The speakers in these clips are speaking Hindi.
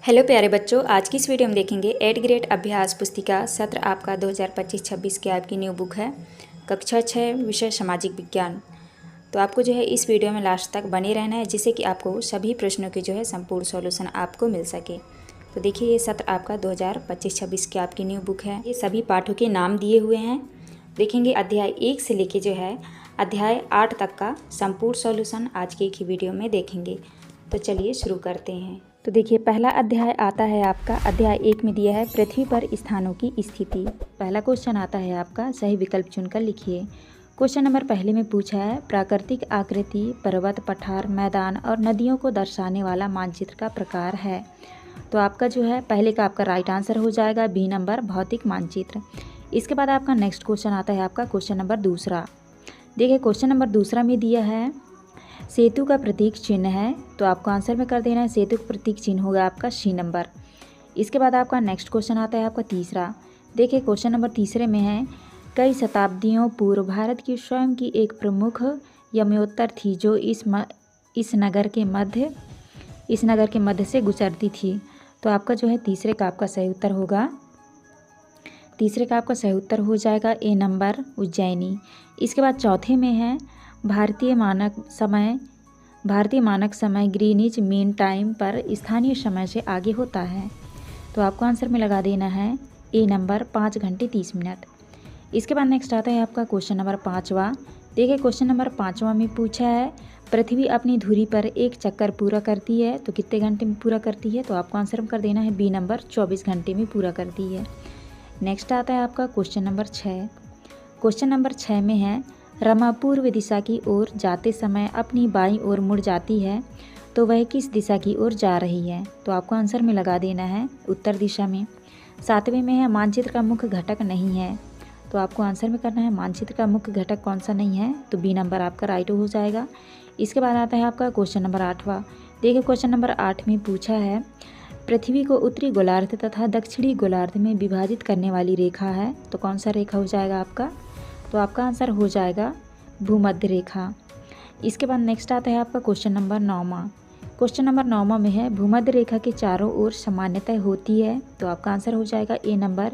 हेलो प्यारे बच्चों, आज की इस वीडियो में देखेंगे 8th ग्रेड अभ्यास पुस्तिका सत्र आपका 2025-26 की आपकी न्यू बुक है कक्षा 6 विषय सामाजिक विज्ञान। तो आपको जो है इस वीडियो में लास्ट तक बने रहना है जिससे कि आपको सभी प्रश्नों की जो है संपूर्ण सॉल्यूशन आपको मिल सके। तो देखिए ये सत्र आपका 2025-26 की आपकी न्यू बुक है। ये सभी पाठों के नाम दिए हुए हैं। देखेंगे अध्याय 1 से लेके जो है अध्याय 8 तक का संपूर्ण सॉल्यूशन आज की एक ही वीडियो में देखेंगे। तो चलिए शुरू करते हैं। तो देखिए पहला अध्याय आता है आपका अध्याय 1 में दिया है पृथ्वी पर स्थानों की स्थिति। पहला क्वेश्चन आता है आपका सही विकल्प चुनकर लिखिए। क्वेश्चन नंबर पहले में पूछा है प्राकृतिक आकृति पर्वत पठार मैदान और नदियों को दर्शाने वाला मानचित्र का प्रकार है। तो आपका जो है पहले का आपका राइट आंसर हो जाएगा बी नंबर भौतिक मानचित्र। इसके बाद आपका नेक्स्ट क्वेश्चन आता है आपका क्वेश्चन नंबर दूसरा। देखिए क्वेश्चन नंबर दूसरा में दिया है सेतु का प्रतीक चिन्ह है। तो आपको आंसर में कर देना है सेतु का प्रतीक चिन्ह होगा आपका सी नंबर। इसके बाद आपका नेक्स्ट क्वेश्चन आता है आपका तीसरा। देखिए क्वेश्चन नंबर तीसरे में है कई शताब्दियों पूर्व भारत की स्वयं की एक प्रमुख यमुनोत्तर थी जो इस नगर के मध्य से गुजरती थी। तो आपका जो है तीसरे का आपका सही उत्तर होगा, तीसरे का आपका सही उत्तर हो जाएगा ए नंबर उज्जैनी। इसके बाद चौथे में है भारतीय मानक समय ग्रीनिच मीन टाइम पर स्थानीय समय से आगे होता है। तो आपको आंसर में लगा देना है ए नंबर 5 घंटे 30 मिनट। इसके बाद नेक्स्ट आता है आपका क्वेश्चन नंबर 5वां। देखिए क्वेश्चन नंबर 5वां में पूछा है पृथ्वी अपनी धुरी पर एक चक्कर पूरा करती है तो कितने घंटे में पूरा करती है। तो आपको आंसर में कर देना है बी नंबर 24 घंटे में पूरा करती है। नेक्स्ट आता है आपका क्वेश्चन नंबर 6। क्वेश्चन नंबर 6 में है रमा पूर्व दिशा की ओर जाते समय अपनी बाईं ओर मुड़ जाती है तो वह किस दिशा की ओर जा रही है। तो आपको आंसर में लगा देना है उत्तर दिशा में। 7वें में है मानचित्र का मुख्य घटक नहीं है। तो आपको आंसर में करना है मानचित्र का मुख्य घटक कौन सा नहीं है। तो बी नंबर आपका राइट हो जाएगा। इसके बाद आता है आपका क्वेश्चन नंबर 8वां। देखिए क्वेश्चन नंबर 8 में पूछा है पृथ्वी को उत्तरी गोलार्ध तथा दक्षिणी गोलार्ध में विभाजित करने वाली रेखा है। तो कौन सा रेखा हो जाएगा आपका। तो आपका आंसर हो जाएगा भूमध्य रेखा। इसके बाद नेक्स्ट आता है आपका क्वेश्चन नंबर 9वां। क्वेश्चन नंबर 9वां में है भूमध्य रेखा के चारों ओर सामान्यतः होती है। तो आपका आंसर हो जाएगा ए नंबर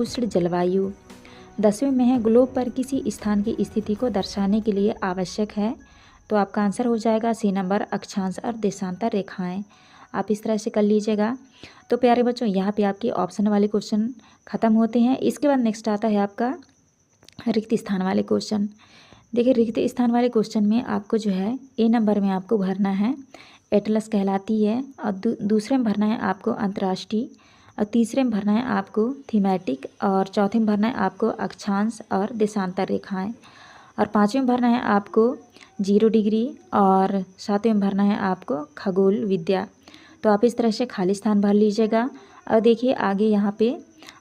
उष्ण जलवायु। 10वें में है ग्लोब पर किसी स्थान की स्थिति को दर्शाने के लिए आवश्यक है। तो आपका आंसर हो जाएगा सी नंबर अक्षांश और देशांतर रेखाएं। आप इस तरह से कर लीजिएगा। तो प्यारे बच्चों यहाँ पे आपके ऑप्शन वाले क्वेश्चन खत्म होते हैं। इसके बाद नेक्स्ट आता है आपका रिक्त स्थान वाले क्वेश्चन। देखिए रिक्त स्थान वाले क्वेश्चन में आपको जो है ए नंबर में आपको भरना है एटलस कहलाती है और दूसरे में भरना है आपको अंतर्राष्ट्रीय और तीसरे में भरना है आपको थीमेटिक और चौथे में भरना है आपको अक्षांश और देशांतर रेखाएं और 5वें में भरना है आपको 0 डिग्री और 7वें में भरना है आपको खगोल विद्या। तो आप इस तरह से खाली स्थान भर लीजिएगा। और देखिए आगे यहाँ पे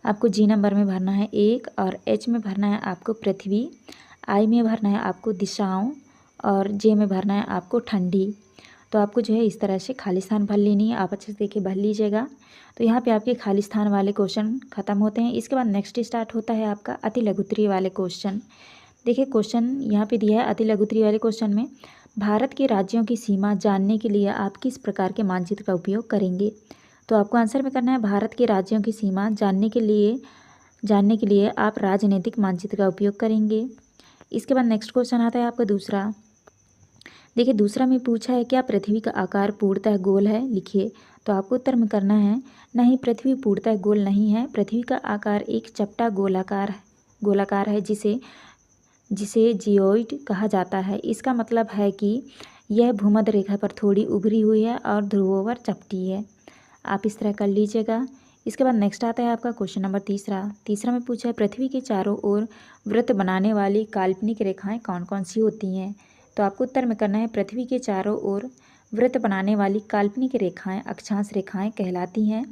आपको जी नंबर में भरना है 1 और एच में भरना है आपको पृथ्वी, आई में भरना है आपको दिशाओं और जे में भरना है आपको ठंडी। तो आपको जो है इस तरह से खाली स्थान भर लेनी है। आप अच्छे से देखिए भर लीजिएगा। तो यहाँ पे आपके खाली स्थान वाले क्वेश्चन खत्म होते हैं। इसके बाद नेक्स्ट स्टार्ट होता है आपका अति लघुत्तरीय वाले क्वेश्चन। देखिए क्वेश्चन यहाँ पे दिया है अति लघुत्तरीय वाले क्वेश्चन में भारत के राज्यों की सीमा जानने के लिए आप किस प्रकार के मानचित्र का उपयोग करेंगे। तो आपको आंसर में करना है भारत के राज्यों की सीमा जानने के लिए आप राजनीतिक मानचित्र का उपयोग करेंगे। इसके बाद नेक्स्ट क्वेश्चन आता है आपका दूसरा। देखिए दूसरा में पूछा है क्या पृथ्वी का आकार पूर्णतः गोल है, लिखिए। तो आपको उत्तर में करना है नहीं, पृथ्वी पूर्णतः गोल नहीं है। पृथ्वी का आकार एक चपटा गोलाकार है जिसे जियोइड कहा जाता है। इसका मतलब है कि यह भूमध्य रेखा पर थोड़ी उभरी हुई है और ध्रुवों पर चपटी है। आप इस तरह कर लीजिएगा। इसके बाद नेक्स्ट आता है आपका क्वेश्चन नंबर तीसरा में पूछा है पृथ्वी के चारों ओर वृत्त बनाने वाली काल्पनिक रेखाएं कौन कौन सी होती हैं। तो आपको उत्तर में करना है पृथ्वी के चारों ओर वृत्त बनाने वाली काल्पनिक रेखाएं अक्षांश रेखाएं कहलाती हैं।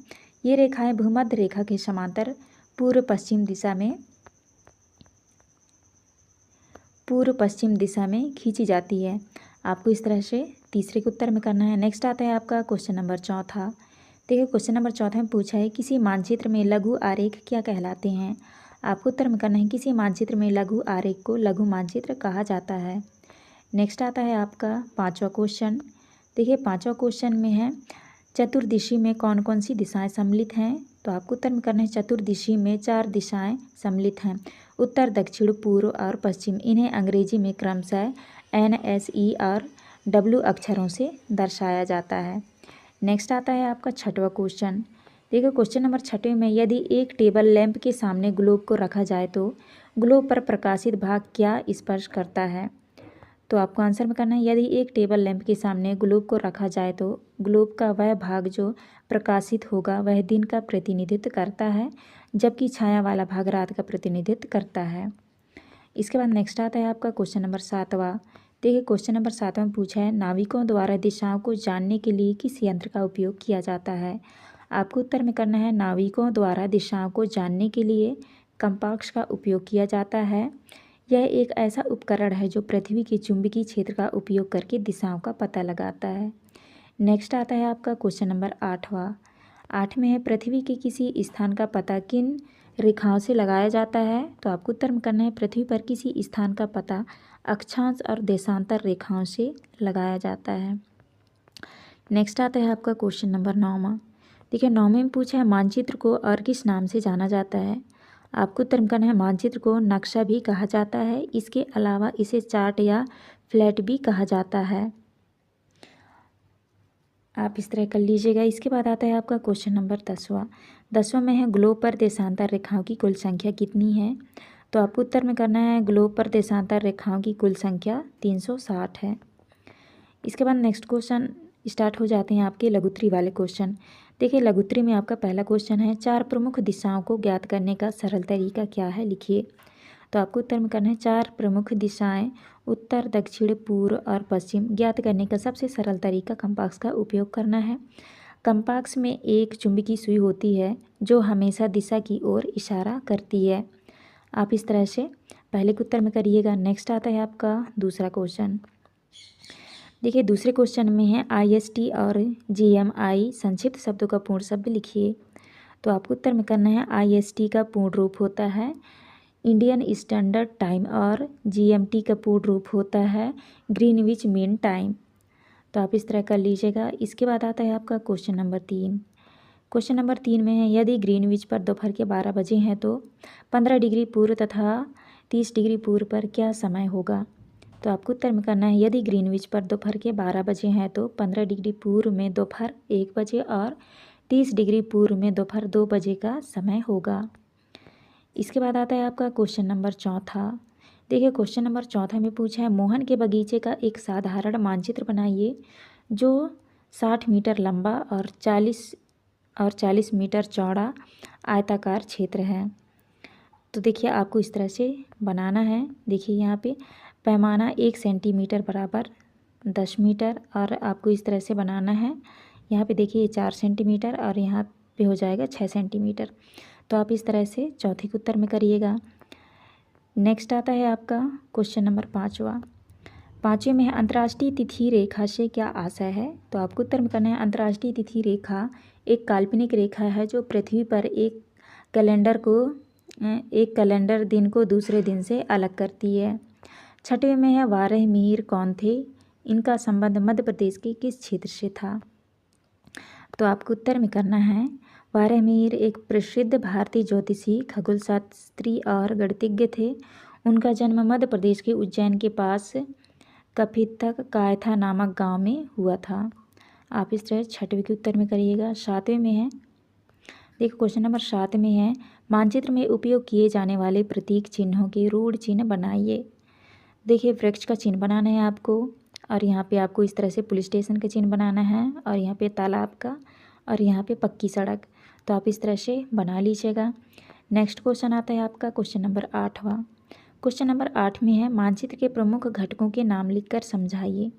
ये रेखाएं भूमध्य रेखा के समांतर पूर्व पश्चिम दिशा में खींची जाती है। आपको इस तरह से तीसरे के उत्तर में करना है। नेक्स्ट आता है आपका क्वेश्चन नंबर 4। देखिए क्वेश्चन नंबर 4 में पूछा है किसी मानचित्र में लघु आरेख क्या कहलाते हैं। आपको उत्तर में करना है किसी मानचित्र में लघु आरेख को लघु मानचित्र कहा जाता है। नेक्स्ट आता है आपका 5वां क्वेश्चन। देखिए 5वां क्वेश्चन में है चतुर्दिशी में कौन कौन सी दिशाएं सम्मिलित हैं? तो आपको उत्तर में करना है चतुर्दिशी में 4 दिशाएं सम्मिलित हैं, उत्तर, दक्षिण, पूर्व और पश्चिम। इन्हें अंग्रेजी में क्रमशः NSE और W अक्षरों से दर्शाया जाता है। नेक्स्ट आता है आपका छठवां क्वेश्चन। देखो क्वेश्चन नंबर 6 में, यदि एक टेबल लैंप के सामने ग्लोब को रखा जाए तो ग्लोब पर प्रकाशित भाग क्या स्पर्श करता है? तो आपको आंसर में करना है, यदि एक टेबल लैंप के सामने ग्लोब को रखा जाए तो ग्लोब का वह भाग जो प्रकाशित होगा वह दिन का प्रतिनिधित्व करता है, जबकि छाया वाला भाग रात का प्रतिनिधित्व करता है। इसके बाद नेक्स्ट आता है आपका क्वेश्चन नंबर 7वां। देखिए क्वेश्चन नंबर 7वां में पूछा है, नाविकों द्वारा दिशाओं को जानने के लिए किस यंत्र का उपयोग किया जाता है? आपको उत्तर में करना है, नाविकों द्वारा दिशाओं को जानने के लिए कंपास का उपयोग किया जाता है। यह एक ऐसा उपकरण है जो पृथ्वी के चुंबकीय क्षेत्र का उपयोग करके दिशाओं का पता लगाता है। नेक्स्ट आता है आपका क्वेश्चन नंबर 8वां। 8 में है, पृथ्वी के किसी स्थान का पता किन रेखाओं से लगाया जाता है? तो आपको उत्तर में करना है, पृथ्वी पर किसी स्थान का पता अक्षांश और देशांतर रेखाओं से लगाया जाता है। नेक्स्ट आता है आपका क्वेश्चन नंबर 9वां। देखिए 9वें में पूछा है, मानचित्र को और किस नाम से जाना जाता है? आपको उत्तर करना है, मानचित्र को नक्शा भी कहा जाता है, इसके अलावा इसे चार्ट या फ्लैट भी कहा जाता है। आप इस तरह कर लीजिएगा। इसके बाद आता है आपका क्वेश्चन नंबर 10वां। 10वां में है, ग्लोब पर देशांतर रेखाओं की कुल संख्या कितनी है? तो आपको उत्तर में करना है, ग्लोब पर देशांतर रेखाओं की कुल संख्या 360 है। इसके बाद नेक्स्ट क्वेश्चन स्टार्ट हो जाते हैं आपके लघुत्तरी वाले क्वेश्चन। देखिए लघुत्तरी में आपका पहला क्वेश्चन है, 4 प्रमुख दिशाओं को ज्ञात करने का सरल तरीका क्या है, लिखिए। तो आपको उत्तर में करना है, 4 प्रमुख दिशाएं उत्तर, दक्षिण, पूर्व और पश्चिम ज्ञात करने का सबसे सरल तरीका कंपास का उपयोग करना है। कंपास में एक चुंबकीय सुई होती है जो हमेशा दिशा की ओर इशारा करती है। आप इस तरह से पहले के उत्तर में करिएगा। नेक्स्ट आता है आपका दूसरा क्वेश्चन। देखिए दूसरे क्वेश्चन में है, IST और GMI संक्षिप्त शब्दों का पूर्ण शब्द लिखिए। तो आपको उत्तर में करना है, IST का पूर्ण रूप होता है इंडियन स्टैंडर्ड टाइम और GMT का पूर्ण रूप होता है ग्रीनविच मीन टाइम। तो आप इस तरह कर लीजिएगा। इसके बाद आता है आपका क्वेश्चन नंबर 3। क्वेश्चन नंबर 3 में है, यदि ग्रीनविच पर दोपहर के 12 बजे हैं तो 15 डिग्री पूर्व तथा 30 डिग्री पूर्व पर क्या समय होगा? तो आपको उत्तर में करना है, यदि ग्रीनविच पर दोपहर के 12 बजे हैं तो 15 डिग्री पूर्व में दोपहर 1 बजे और 30 डिग्री पूर्व में दोपहर 2 बजे का समय होगा। इसके बाद आता है आपका क्वेश्चन नंबर 4। देखिए क्वेश्चन नंबर 4 में पूछा है, मोहन के बगीचे का एक साधारण मानचित्र बनाइए जो 60 मीटर लंबा और 40 मीटर चौड़ा आयताकार क्षेत्र है। तो देखिए आपको इस तरह से बनाना है। देखिए यहाँ पे पैमाना 1 सेंटीमीटर बराबर 10 मीटर और आपको इस तरह से बनाना है। यहाँ पे देखिए 4 सेंटीमीटर और यहाँ पे हो जाएगा 6 सेंटीमीटर। तो आप इस तरह से चौथे के उत्तर में करिएगा। नेक्स्ट आता है आपका क्वेश्चन नंबर 5वां। 5वें में है, अंतर्राष्ट्रीय तिथि रेखा से क्या आशय है? तो आपको उत्तर में करना है, अंतर्राष्ट्रीय तिथि रेखा एक काल्पनिक रेखा है जो पृथ्वी पर एक कैलेंडर दिन को दूसरे दिन से अलग करती है। 6वें में है, वारह मिहिर कौन थे? इनका संबंध मध्य प्रदेश के किस क्षेत्र से था? तो आपको उत्तर में करना है, वारह मिहिर एक प्रसिद्ध भारतीय ज्योतिषी, खगोलशास्त्री और गणितज्ञ थे। उनका जन्म मध्य प्रदेश के उज्जैन के पास कपितक कायथा नामक गांव में हुआ था। आप इस तरह 6वें के उत्तर में करिएगा। 7वें में है, देखिए क्वेश्चन नंबर 7 में है, मानचित्र में उपयोग किए जाने वाले प्रतीक चिन्हों के रूढ़ चिन्ह बनाइए। देखिए वृक्ष का चिन्ह बनाना है आपको और यहाँ पे आपको इस तरह से पुलिस स्टेशन का चिन्ह बनाना है और यहाँ पे तालाब का और यहाँ पे पक्की सड़क। तो आप इस तरह से बना लीजिएगा। नेक्स्ट क्वेश्चन आता है आपका क्वेश्चन नंबर 8वां। क्वेश्चन नंबर 8 में है, मानचित्र के प्रमुख घटकों के नाम लिखकर समझाइए।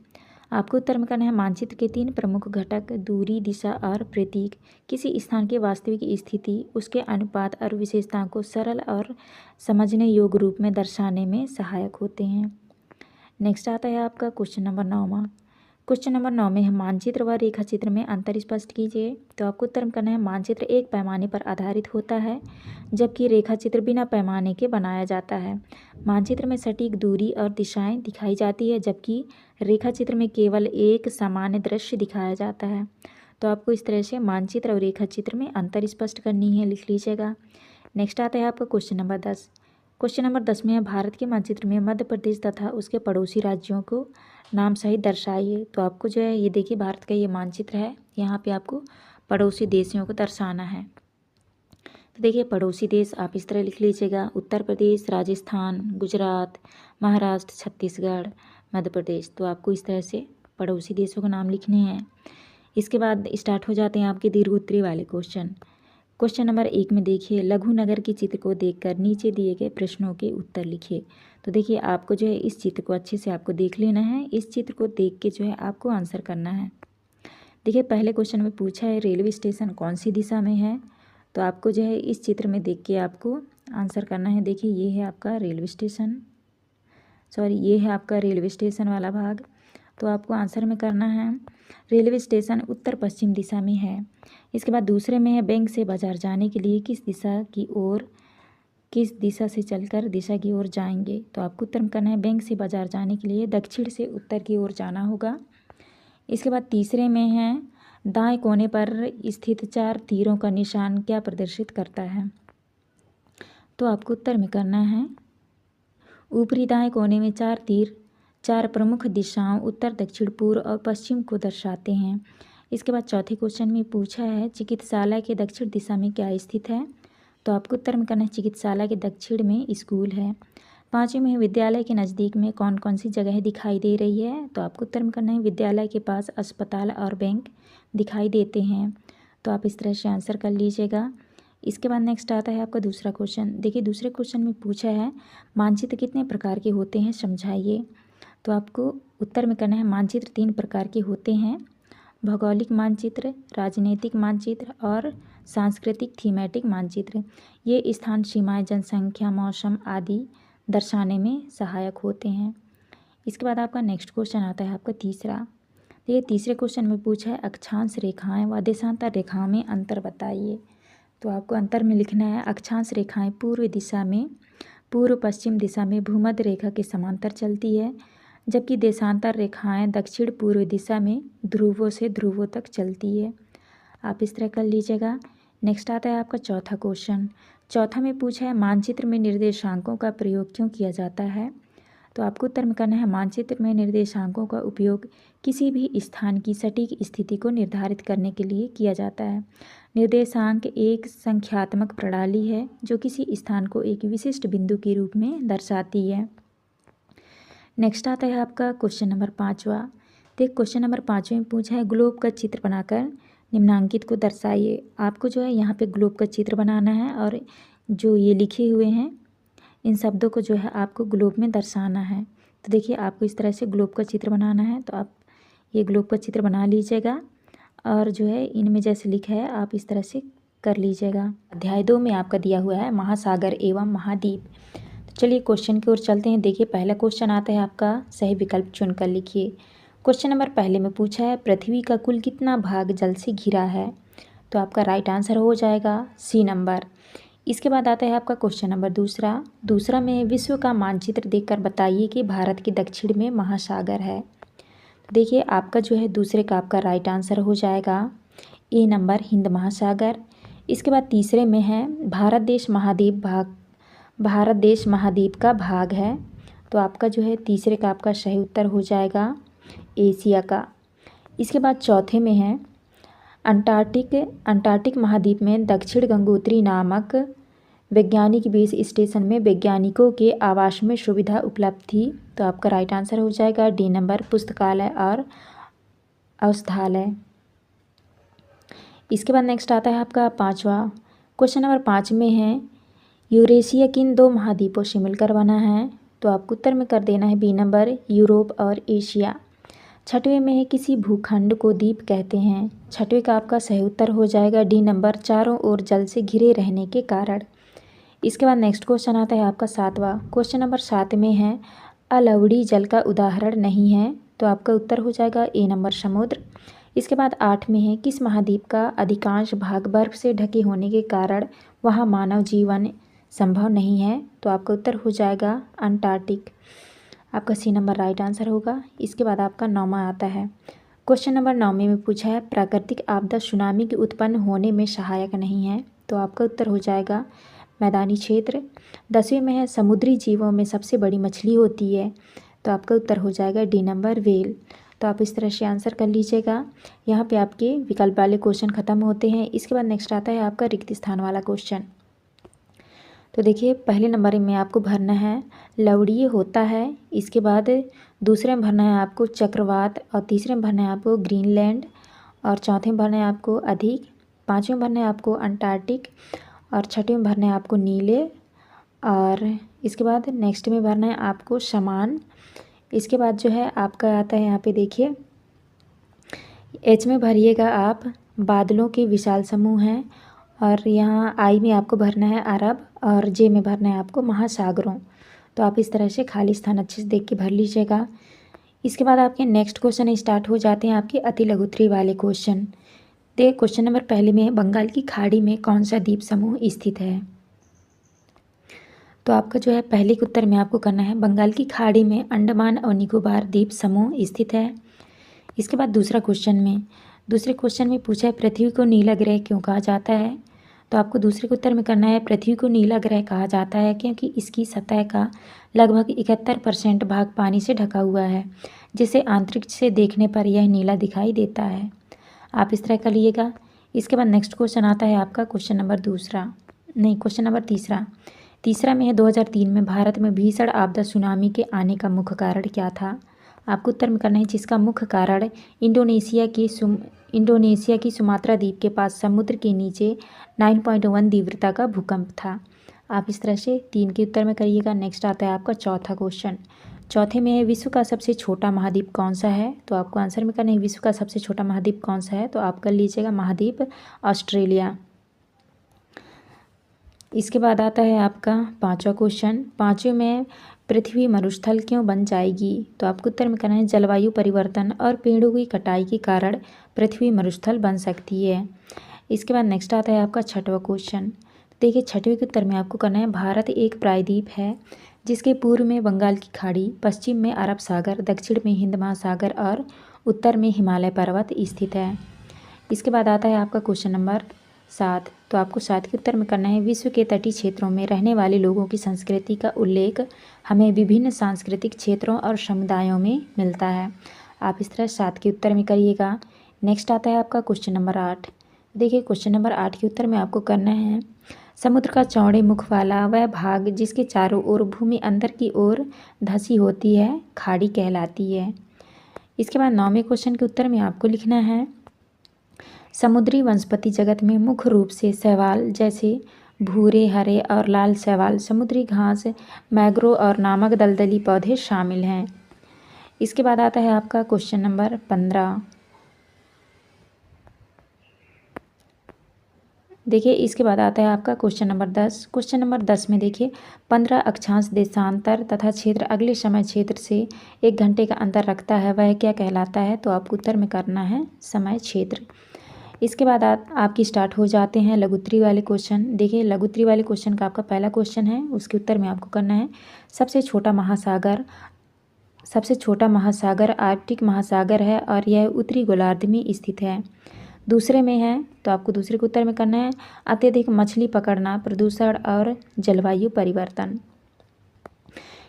आपको उत्तर में करना है, मानचित्र के 3 प्रमुख घटक दूरी, दिशा और प्रतीक किसी स्थान की वास्तविक स्थिति, उसके अनुपात और विशेषताओं को सरल और समझने योग्य रूप में दर्शाने में सहायक होते हैं। नेक्स्ट आता है आपका क्वेश्चन नंबर 9वां। क्वेश्चन नंबर 9 में है, मानचित्र व रेखा चित्र में अंतर स्पष्ट कीजिए। तो आपको उत्तर करना है, मानचित्र एक पैमाने पर आधारित होता है जबकि रेखा चित्र बिना पैमाने के बनाया जाता है। मानचित्र में सटीक दूरी और दिशाएं दिखाई जाती है जबकि रेखा चित्र में केवल एक सामान्य दृश्य दिखाया जाता है। तो आपको इस तरह से मानचित्र और रेखा चित्र में अंतर स्पष्ट करनी है, लिख लीजिएगा। नेक्स्ट आता है आपका क्वेश्चन नंबर 10। क्वेश्चन नंबर 10 में है भारत के मानचित्र में मध्य प्रदेश तथा उसके पड़ोसी राज्यों को नाम सहित दर्शाइए। तो आपको जो है ये देखिए भारत का ये मानचित्र है, यहाँ पे आपको पड़ोसी देशों को दर्शाना है। तो देखिए पड़ोसी देश आप इस तरह लिख लीजिएगा, उत्तर प्रदेश, राजस्थान, गुजरात, महाराष्ट्र, छत्तीसगढ़, मध्य प्रदेश। तो आपको इस तरह से पड़ोसी देशों के नाम लिखने हैं। इसके बाद स्टार्ट हो जाते हैं आपके दीर्घ उत्तरी वाले क्वेश्चन। क्वेश्चन नंबर 1 में देखिए लघु नगर के चित्र को देखकर नीचे दिए गए प्रश्नों के उत्तर लिखिए। तो देखिए आपको जो है इस चित्र को अच्छे से आपको देख लेना है, इस चित्र को देख के जो है आपको आंसर करना है। देखिए पहले क्वेश्चन में पूछा है रेलवे स्टेशन कौन सी दिशा में है, तो आपको जो है इस चित्र में देख के आपको आंसर करना है। देखिए ये है आपका रेलवे स्टेशन, ये है आपका रेलवे स्टेशन वाला भाग। तो आपको आंसर में करना है रेलवे स्टेशन उत्तर पश्चिम दिशा में है। इसके बाद दूसरे में है बैंक से बाजार जाने के लिए किस दिशा से चलकर दिशा की ओर जाएंगे। तो आपको उत्तर में करना है बैंक से बाजार जाने के लिए दक्षिण से उत्तर की ओर जाना होगा। इसके बाद तीसरे में है दाएं कोने पर स्थित 4 तीरों का निशान क्या प्रदर्शित करता है। तो आपको उत्तर में करना है ऊपरी दाएं कोने में 4 तीर 4 प्रमुख दिशाओं उत्तर, दक्षिण, पूर्व और पश्चिम को दर्शाते हैं। इसके बाद चौथे क्वेश्चन में पूछा है चिकित्सालय के दक्षिण दिशा में क्या स्थित है। तो आपको उत्तर में करना है चिकित्सालय के दक्षिण में स्कूल है। पाँचवें में विद्यालय के नज़दीक में कौन कौन सी जगह दिखाई दे रही है। तो आपको उत्तर में करना है विद्यालय के पास अस्पताल और बैंक दिखाई देते हैं। तो आप इस तरह से आंसर कर लीजिएगा। इसके बाद नेक्स्ट आता है आपका दूसरा क्वेश्चन। देखिए दूसरे क्वेश्चन में पूछा है मानचित्र कितने प्रकार के होते हैं, समझाइए। तो आपको उत्तर में करना है मानचित्र 3 प्रकार के होते हैं, भौगोलिक मानचित्र, राजनीतिक मानचित्र और सांस्कृतिक थीमेटिक मानचित्र। ये स्थान सीमाएं, जनसंख्या, मौसम आदि दर्शाने में सहायक होते हैं। इसके बाद आपका नेक्स्ट क्वेश्चन आता है आपका तीसरा। तो ये तीसरे क्वेश्चन में पूछा है अक्षांश रेखाएं व देशांतर रेखाओं में अंतर बताइए। तो आपको अंतर में लिखना है अक्षांश रेखाएं पूर्व दिशा में पूर्व पश्चिम दिशा में भूमध्य रेखा के समांतर चलती है, जबकि देशांतर रेखाएं दक्षिण पूर्व दिशा में ध्रुवों से ध्रुवों तक चलती है। आप इस तरह कर लीजिएगा। नेक्स्ट आता है आपका चौथा क्वेश्चन। चौथा में पूछा है मानचित्र में निर्देशांकों का प्रयोग क्यों किया जाता है। तो आपको उत्तर में करना है मानचित्र में निर्देशांकों का उपयोग किसी भी स्थान की सटीक स्थिति को निर्धारित करने के लिए किया जाता है। निर्देशांक एक संख्यात्मक प्रणाली है जो किसी स्थान को एक विशिष्ट बिंदु के रूप में दर्शाती है। नेक्स्ट आता है आपका क्वेश्चन नंबर 5वां। तो क्वेश्चन नंबर 5वें में पूछा है ग्लोब का चित्र बनाकर निम्नांकित को दर्शाइए। आपको जो है यहाँ पे ग्लोब का चित्र बनाना है और जो ये लिखे हुए हैं इन शब्दों को जो है आपको ग्लोब में दर्शाना है। तो देखिए आपको इस तरह से ग्लोब का चित्र बनाना है, तो आप ये ग्लोब का चित्र बना लीजिएगा और जो है इनमें जैसे लिखा है आप इस तरह से कर लीजिएगा। अध्याय 2 में आपका दिया हुआ है महासागर एवं महाद्वीप। तो चलिए क्वेश्चन की ओर चलते हैं। देखिए पहला क्वेश्चन आता है आपका सही विकल्प चुनकर लिखिए। क्वेश्चन नंबर पहले में पूछा है पृथ्वी का कुल कितना भाग जल से घिरा है। तो आपका राइट आंसर हो जाएगा सी नंबर। इसके बाद आता है आपका क्वेश्चन नंबर दूसरा में विश्व का मानचित्र देखकर बताइए कि भारत के दक्षिण में महासागर है। तो देखिए आपका जो है दूसरे का आपका राइट आंसर हो जाएगा ए नंबर हिंद महासागर। इसके बाद तीसरे में है भारत देश महाद्वीप का भाग है। तो आपका जो है तीसरे का आपका सही उत्तर हो जाएगा एशिया का। इसके बाद चौथे में है अंटार्कटिक महाद्वीप में दक्षिण गंगोत्री नामक वैज्ञानिक बेस स्टेशन में वैज्ञानिकों के आवास में सुविधा उपलब्ध थी। तो आपका राइट आंसर हो जाएगा डी नंबर पुस्तकालय और औषधालय। इसके बाद नेक्स्ट आता है आपका 5वां। क्वेश्चन नंबर 5 में है यूरेशिया किन 2 महाद्वीपों से मिलकर बना है। तो आपको उत्तर में कर देना है बी नंबर यूरोप और एशिया। छठवें में है किसी भूखंड को द्वीप कहते हैं। छठवें का आपका सही उत्तर हो जाएगा डी नंबर चारों ओर जल से घिरे रहने के कारण। इसके बाद नेक्स्ट क्वेश्चन आता है आपका 7वां। क्वेश्चन नंबर 7 में है अलवड़ी जल का उदाहरण नहीं है। तो आपका उत्तर हो जाएगा ए नंबर समुद्र। इसके बाद 8 में है किस महाद्वीप का अधिकांश भाग बर्फ से ढके होने के कारण वहाँ मानव जीवन संभव नहीं है। तो आपका उत्तर हो जाएगा अंटार्कटिक। आपका सी नंबर राइट आंसर होगा। इसके बाद आपका 9वां आता है क्वेश्चन नंबर 9 में पूछा है प्राकृतिक आपदा सुनामी के उत्पन्न होने में सहायक नहीं है, तो आपका उत्तर हो जाएगा मैदानी क्षेत्र। 10वें में है समुद्री जीवों में सबसे बड़ी मछली होती है, तो आपका उत्तर हो जाएगा डी नंबर व्हेल। तो आप इस तरह से आंसर कर लीजिएगा। यहाँ पे आपके विकल्प वाले क्वेश्चन खत्म होते हैं। इसके बाद नेक्स्ट आता है आपका रिक्त स्थान वाला क्वेश्चन। तो देखिए पहले नंबर में आपको भरना है लवड़ीय होता है, इसके बाद दूसरे में भरना है आपको चक्रवात, और तीसरे में भरना है आपको ग्रीनलैंड, और चौथे में भरना है आपको अधिक, पाँचवें में भरना है आपको अंटार्कटिक, और छठवें में भरना है आपको नीले, और इसके बाद नेक्स्ट में भरना है आपको समान। इसके बाद जो है आपका आता है यहाँ पे देखिए एच में भरिएगा आप बादलों के विशाल समूह हैं, और यहाँ आई में आपको भरना है अरब, और जे में भरना है आपको महासागरों। तो आप इस तरह से खाली स्थान अच्छे से देख के भर लीजिएगा। इसके बाद आपके नेक्स्ट क्वेश्चन स्टार्ट हो जाते हैं आपके अति लघु उत्तरीय वाले क्वेश्चन। देखिए क्वेश्चन नंबर पहले में बंगाल की खाड़ी में कौन सा द्वीप समूह स्थित है। तो आपका जो है पहले के उत्तर में आपको करना है बंगाल की खाड़ी में अंडमान और निकोबार द्वीप समूह स्थित है। इसके बाद दूसरे क्वेश्चन में पूछा है पृथ्वी को नीला ग्रह क्यों कहा जाता है। तो आपको दूसरे के उत्तर में करना है पृथ्वी को नीला ग्रह कहा जाता है क्योंकि इसकी सतह का लगभग 71% भाग पानी से ढका हुआ है, जिसे आंतरिक से देखने पर यह नीला दिखाई देता है। आप इस तरह कर लीजिएगा। इसके बाद नेक्स्ट क्वेश्चन आता है आपका क्वेश्चन नंबर तीसरा में है 2003 में भारत में भीषण आपदा सुनामी के आने का मुख्य कारण क्या था। आपको उत्तर में करना है जिसका मुख्य कारण इंडोनेशिया की सुमात्रा द्वीप के पास समुद्र के नीचे 9.1 तीव्रता का भूकंप था। आप इस तरह से 3 के उत्तर में करिएगा। नेक्स्ट आता है आपका चौथा क्वेश्चन। चौथे में है विश्व का सबसे छोटा महाद्वीप कौन सा है। तो आपको आंसर में करना है विश्व का सबसे छोटा महाद्वीप कौन सा है। तो आप कर लीजिएगा महाद्वीप ऑस्ट्रेलिया। इसके बाद आता है आपका पाँचवा क्वेश्चन। पाँचवें में पृथ्वी मरुस्थल क्यों बन जाएगी। तो आपको उत्तर में करना है जलवायु परिवर्तन और पेड़ों की कटाई के कारण पृथ्वी मरुस्थल बन सकती है। इसके बाद नेक्स्ट आता है आपका छठवां क्वेश्चन। देखिए छठवें के उत्तर में आपको करना है भारत एक प्रायद्वीप है जिसके पूर्व में बंगाल की खाड़ी, पश्चिम में अरब सागर, दक्षिण में हिंद महासागर और उत्तर में हिमालय पर्वत स्थित है। इसके बाद आता है आपका क्वेश्चन नंबर 7। तो आपको 7 के उत्तर में करना है विश्व के तटीय क्षेत्रों में रहने वाले लोगों की संस्कृति का उल्लेख हमें विभिन्न सांस्कृतिक क्षेत्रों और समुदायों में मिलता है। आप इस तरह 7 के उत्तर में करिएगा। नेक्स्ट आता है आपका क्वेश्चन नंबर 8। देखिए क्वेश्चन नंबर 8 के उत्तर में आपको करना है समुद्र का चौड़े मुख वाला वह भाग जिसके चारों ओर भूमि अंदर की ओर धंसी होती है खाड़ी कहलाती है। इसके बाद 9वें क्वेश्चन के उत्तर में आपको लिखना है समुद्री वनस्पति जगत में मुख्य रूप से शैवाल जैसे भूरे, हरे और लाल शैवाल, समुद्री घास, मैंग्रोव और नामक दलदली पौधे शामिल हैं। इसके बाद आता है आपका क्वेश्चन नंबर 15। देखिए इसके बाद आता है आपका क्वेश्चन नंबर 10। क्वेश्चन नंबर 10 में देखिए 15 अक्षांश देशांतर तथा क्षेत्र अगले समय क्षेत्र से 1 घंटे का अंतर रखता है, वह क्या कहलाता है। तो आपको उत्तर में करना है समय क्षेत्र। इसके बाद आपकी स्टार्ट हो जाते हैं लघु उत्तरीय वाले क्वेश्चन। देखिए लघु उत्तरीय वाले क्वेश्चन का आपका पहला क्वेश्चन है, उसके उत्तर में आपको करना है सबसे छोटा महासागर आर्कटिक महासागर है और यह उत्तरी गोलार्ध में स्थित है। दूसरे में है तो आपको दूसरे के उत्तर में करना है अत्यधिक मछली पकड़ना, प्रदूषण और जलवायु परिवर्तन।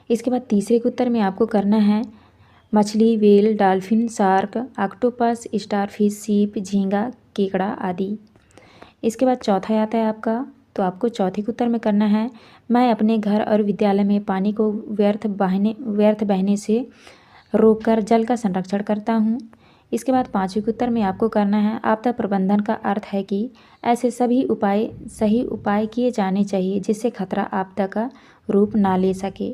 इसके बाद तीसरे के उत्तर में आपको करना है मछली, whale, dolphin, shark, octopus, starfish, सीप, झींगा, केकड़ा आदि। इसके बाद चौथा आता है आपका, तो आपको चौथे के उत्तर में करना है मैं अपने घर और विद्यालय में पानी को व्यर्थ बहने से रोककर जल का संरक्षण करता हूँ। इसके बाद पाँचवें के उत्तर में आपको करना है आपदा प्रबंधन का अर्थ है कि ऐसे सही उपाय किए जाने चाहिए जिससे खतरा आपदा का रूप ना ले सके।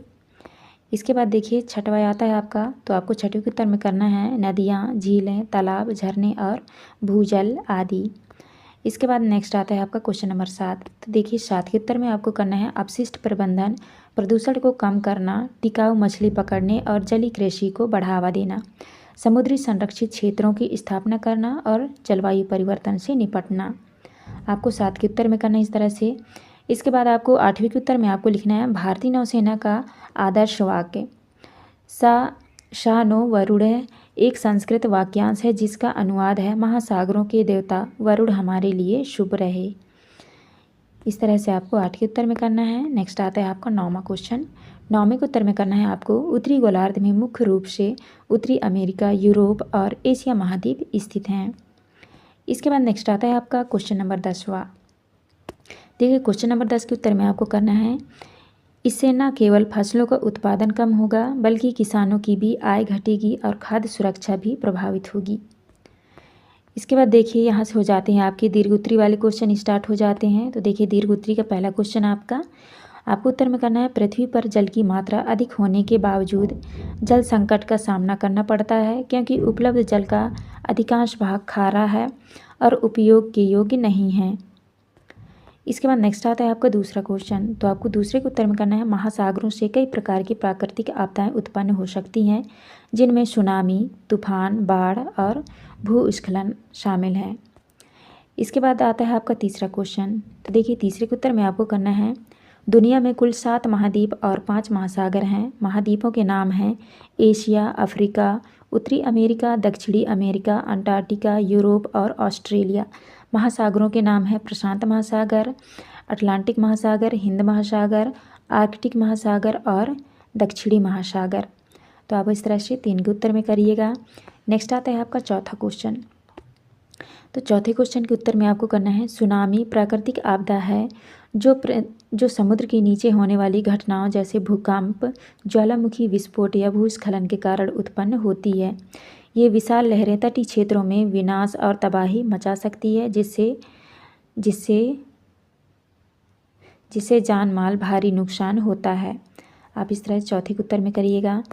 इसके बाद देखिए छठवां आता है आपका, तो आपको छठवें के उत्तर में करना है नदियाँ, झीलें, तालाब, झरने और भूजल आदि। इसके बाद नेक्स्ट आता है आपका क्वेश्चन नंबर 7। तो देखिए 7 के उत्तर में आपको करना है अपशिष्ट प्रबंधन, प्रदूषण को कम करना, टिकाऊ मछली पकड़ने और जलीय कृषि को बढ़ावा देना, समुद्री संरक्षित क्षेत्रों की स्थापना करना और जलवायु परिवर्तन से निपटना। आपको 7 के उत्तर में करना है इस तरह से। इसके बाद आपको 8वें के उत्तर में आपको लिखना है भारतीय नौसेना का आदर्श वाक्य। सा शानो वरुण एक संस्कृत वाक्यांश है जिसका अनुवाद है महासागरों के देवता वरुण हमारे लिए शुभ रहे। इस तरह से आपको 8 के उत्तर में करना है। नेक्स्ट आता है आपका 9वां क्वेश्चन। 9वें के उत्तर में करना है आपको उत्तरी गोलार्ध में मुख्य रूप से उत्तरी अमेरिका, यूरोप और एशिया महाद्वीप स्थित हैं। इसके बाद नेक्स्ट आता है आपका क्वेश्चन नंबर 10वां। देखिए क्वेश्चन नंबर 10 के उत्तर में आपको करना है, इससे न केवल फसलों का उत्पादन कम होगा बल्कि किसानों की भी आय घटेगी और खाद्य सुरक्षा भी प्रभावित होगी। इसके बाद देखिए यहाँ से हो जाते हैं आपके दीर्घ उत्तरी वाले क्वेश्चन स्टार्ट हो जाते हैं। तो देखिए दीर्घ उत्तरी का पहला क्वेश्चन आपको उत्तर में करना है, पृथ्वी पर जल की मात्रा अधिक होने के बावजूद जल संकट का सामना करना पड़ता है क्योंकि उपलब्ध जल का अधिकांश भाग खारा है और उपयोग के योग्य नहीं है। इसके बाद नेक्स्ट आता है आपका दूसरा क्वेश्चन। तो आपको दूसरे के उत्तर में करना है, महासागरों से कई प्रकार की प्राकृतिक आपदाएं उत्पन्न हो सकती हैं जिनमें सुनामी, तूफान, बाढ़ और भूस्खलन शामिल है। इसके बाद आता है आपका तीसरा क्वेश्चन। तो देखिए तीसरे के उत्तर में आपको करना है, दुनिया में कुल 7 महाद्वीप और 5 महासागर हैं। महाद्वीपों के नाम हैं एशिया, अफ्रीका, उत्तरी अमेरिका, दक्षिणी अमेरिका, अंटार्कटिका, यूरोप और ऑस्ट्रेलिया। महासागरों के नाम हैं प्रशांत महासागर, अटलांटिक महासागर, हिंद महासागर, आर्कटिक महासागर और दक्षिणी महासागर। तो आप इस तरह से 3 के उत्तर में करिएगा। नेक्स्ट आता है आपका चौथा क्वेश्चन। तो चौथे क्वेश्चन के उत्तर में आपको करना है, सुनामी प्राकृतिक आपदा है जो समुद्र के नीचे होने वाली घटनाओं जैसे भूकंप, ज्वालामुखी विस्फोट या भूस्खलन के कारण उत्पन्न होती है। ये विशाल लहरें तटीय क्षेत्रों में विनाश और तबाही मचा सकती है जिससे जान माल भारी नुकसान होता है। आप इस तरह चौथे के उत्तर में करिएगा।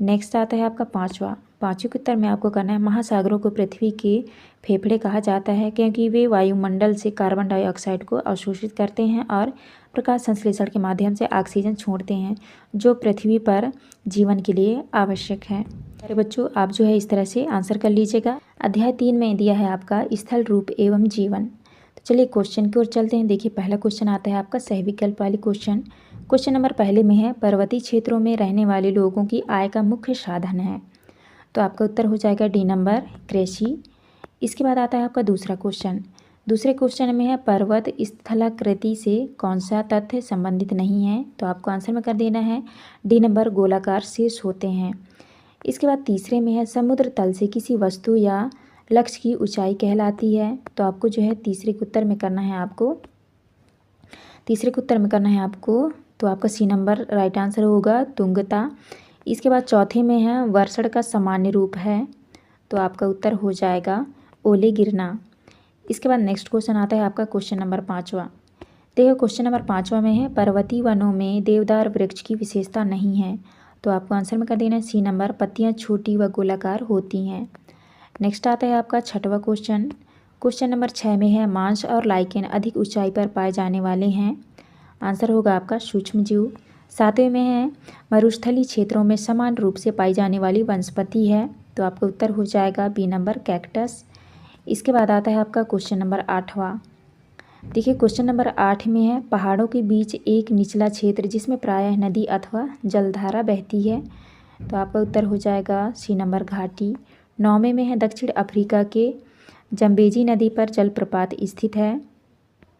नेक्स्ट आता है आपका पाँचवें के उत्तर में आपको करना है, महासागरों को पृथ्वी के फेफड़े कहा जाता है क्योंकि वे वायुमंडल से कार्बन डाइऑक्साइड को अवशोषित करते हैं और प्रकाश संश्लेषण के माध्यम से ऑक्सीजन छोड़ते हैं जो पृथ्वी पर जीवन के लिए आवश्यक है। अरे बच्चों आप जो है इस तरह से आंसर कर लीजिएगा। अध्याय 3 में दिया है आपका स्थल रूप एवं जीवन। तो चलिए क्वेश्चन की ओर चलते हैं। देखिए पहला क्वेश्चन आता है आपका सही विकल्प वाले क्वेश्चन। क्वेश्चन नंबर पहले में है, पर्वतीय क्षेत्रों में रहने वाले लोगों की आय का मुख्य साधन है। तो आपका उत्तर हो जाएगा डी नंबर कृषि। इसके बाद आता है आपका दूसरा क्वेश्चन। दूसरे क्वेश्चन में है, पर्वत स्थलाकृति से कौन सा तथ्य संबंधित नहीं है। तो आपको आंसर में कर देना है डी नंबर गोलाकार शीर्ष होते हैं। इसके बाद तीसरे में है, समुद्र तल से किसी वस्तु या लक्ष्य की ऊंचाई कहलाती है। तो आपको जो है तीसरे के उत्तर में करना है आपको तो आपका सी नंबर राइट आंसर होगा तुंगता। इसके बाद चौथे में है, वर्षण का सामान्य रूप है। तो आपका उत्तर हो जाएगा ओले गिरना। इसके बाद नेक्स्ट क्वेश्चन आता है आपका क्वेश्चन नंबर 5वां। देखो क्वेश्चन नंबर 5वां में है, पर्वतीय वनों में देवदार वृक्ष की विशेषता नहीं है। तो आपको आंसर में कर देना है सी नंबर, पत्तियां छोटी व गोलाकार होती हैं। नेक्स्ट आता है आपका 6वां क्वेश्चन। क्वेश्चन नंबर 6 में है, मांस और लाइकेन अधिक ऊंचाई पर पाए जाने वाले हैं। आंसर होगा आपका सूक्ष्म जीव। 7वें में है, मरुस्थलीय क्षेत्रों में समान रूप से पाई जाने वाली वनस्पति है। तो आपका उत्तर हो जाएगा बी नंबर कैक्टस। इसके बाद आता है आपका क्वेश्चन नंबर 8वां। देखिए क्वेश्चन नंबर 8 में है, पहाड़ों के बीच एक निचला क्षेत्र जिसमें प्रायः नदी अथवा जलधारा बहती है। तो आपका उत्तर हो जाएगा सी नंबर घाटी। 9वें में है, दक्षिण अफ्रीका के जम्बेजी नदी पर जलप्रपात स्थित है।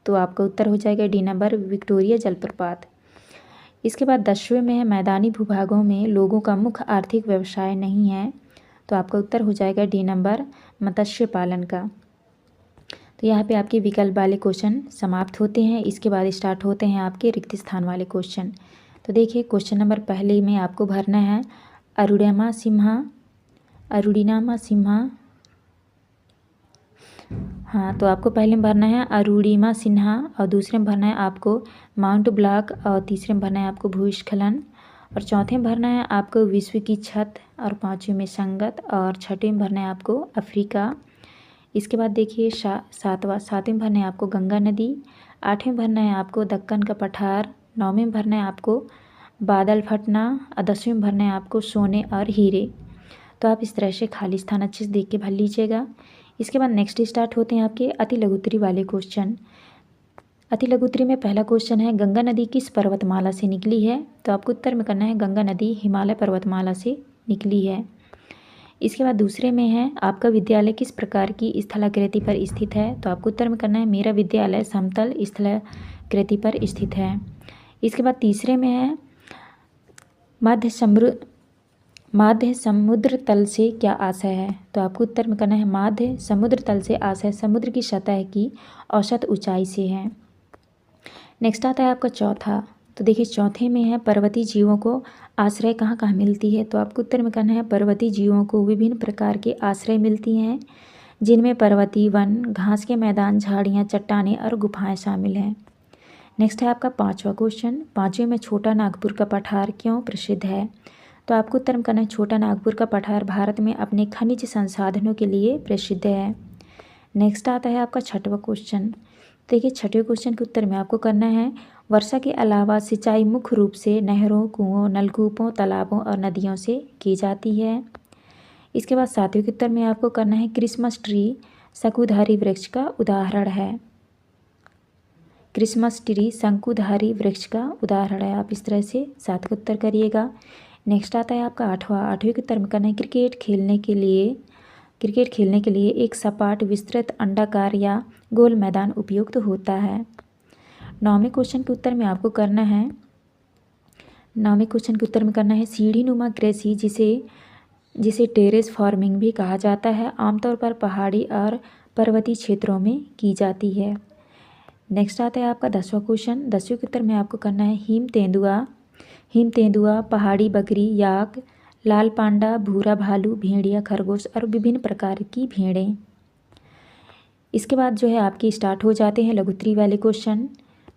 तो आपका उत्तर हो जाएगा डी नंबर विक्टोरिया जलप्रपात। इसके बाद 10वें में है, मैदानी भूभागों में लोगों का मुख्य आर्थिक व्यवसाय नहीं है। तो आपका उत्तर हो जाएगा डी नंबर मत्स्य पालन का। तो यहाँ पे आपके विकल्प वाले क्वेश्चन समाप्त होते हैं। इसके बाद स्टार्ट होते हैं आपके रिक्त स्थान वाले क्वेश्चन। तो देखिए क्वेश्चन नंबर पहले में आपको भरना है अरुणिमा सिम्हा। हाँ तो आपको पहले में भरना है अरुणिमा सिन्हा और दूसरे में भरना है आपको माउंट ब्लॉक और तीसरे में भरना है आपको भूस्खलन और चौथे में भरना है आपको विश्व की छत और 5वें में संगत और 6वें में भरना है आपको अफ्रीका। इसके बाद देखिए सातवें में भरना है आपको गंगा नदी। 8वें में भरना है आपको दक्कन का पठार। 9वें में भरना है आपको बादल फटना और 10वें में भरना है आपको सोने और हीरे। तो आप इस तरह से खाली स्थान अच्छे से देख के भर लीजिएगा। इसके बाद नेक्स्ट स्टार्ट होते हैं आपके अति लघुत्तरी वाले क्वेश्चन। अति लघुत्तरी में पहला क्वेश्चन है, गंगा नदी किस पर्वतमाला से निकली है। तो आपको उत्तर में करना है गंगा नदी हिमालय पर्वतमाला से निकली है। इसके बाद दूसरे में है आपका विद्यालय किस प्रकार की स्थलाकृति पर स्थित है, तो आपको उत्तर में करना है मेरा विद्यालय समतल स्थलाकृति पर स्थित है। इसके बाद तीसरे में है माध्य समुद्र तल से क्या आशय है, तो आपको उत्तर में करना है माध्य समुद्र तल से आशय समुद्र की सतह की औसत ऊंचाई से है। नेक्स्ट आता है आपका चौथा, तो देखिए चौथे में है पर्वतीय जीवों को आश्रय कहाँ कहाँ मिलती है, तो आपको उत्तर में करना है पर्वतीय जीवों को विभिन्न प्रकार के आश्रय मिलती हैं, जिनमें पर्वतीय वन, घास के मैदान, झाड़ियाँ, चट्टानें और गुफाएं शामिल हैं। नेक्स्ट है आपका पाँचवा क्वेश्चन, पाँचवें में छोटा नागपुर का पठार क्यों प्रसिद्ध है, तो आपको उत्तर में करना है छोटा नागपुर का पठार भारत में अपने खनिज संसाधनों के लिए प्रसिद्ध है। नेक्स्ट आता है आपका छठवां क्वेश्चन, देखिए छठवें क्वेश्चन के उत्तर में आपको करना है वर्षा के अलावा सिंचाई मुख्य रूप से नहरों, कुओं, नलकूपों, तालाबों और नदियों से की जाती है। इसके बाद सातवें के उत्तर में आपको करना है क्रिसमस ट्री शंकुधारी वृक्ष का उदाहरण है। क्रिसमस ट्री शंकुधारी वृक्ष का उदाहरण है। आप इस तरह से सात का उत्तर करिएगा। नेक्स्ट आता है आपका आठवें के उत्तर में करना है क्रिकेट खेलने के लिए एक सपाट विस्तृत अंडाकार या गोल मैदान उपयुक्त होता है। नौवें क्वेश्चन के उत्तर में आपको करना है सीढ़ी नुमा कृषि जिसे टेरेस फार्मिंग भी कहा जाता है, आमतौर पर पहाड़ी और पर्वतीय क्षेत्रों में की जाती है। नेक्स्ट आता है आपका 10वां क्वेश्चन, 10वें के उत्तर में आपको करना है हिम तेंदुआ, पहाड़ी बकरी, याक, लाल पांडा, भूरा भालू, भेड़िया, खरगोश और विभिन्न प्रकार की भेड़ें। इसके बाद जो है आपके स्टार्ट हो जाते हैं लघुत्तरी वाले क्वेश्चन।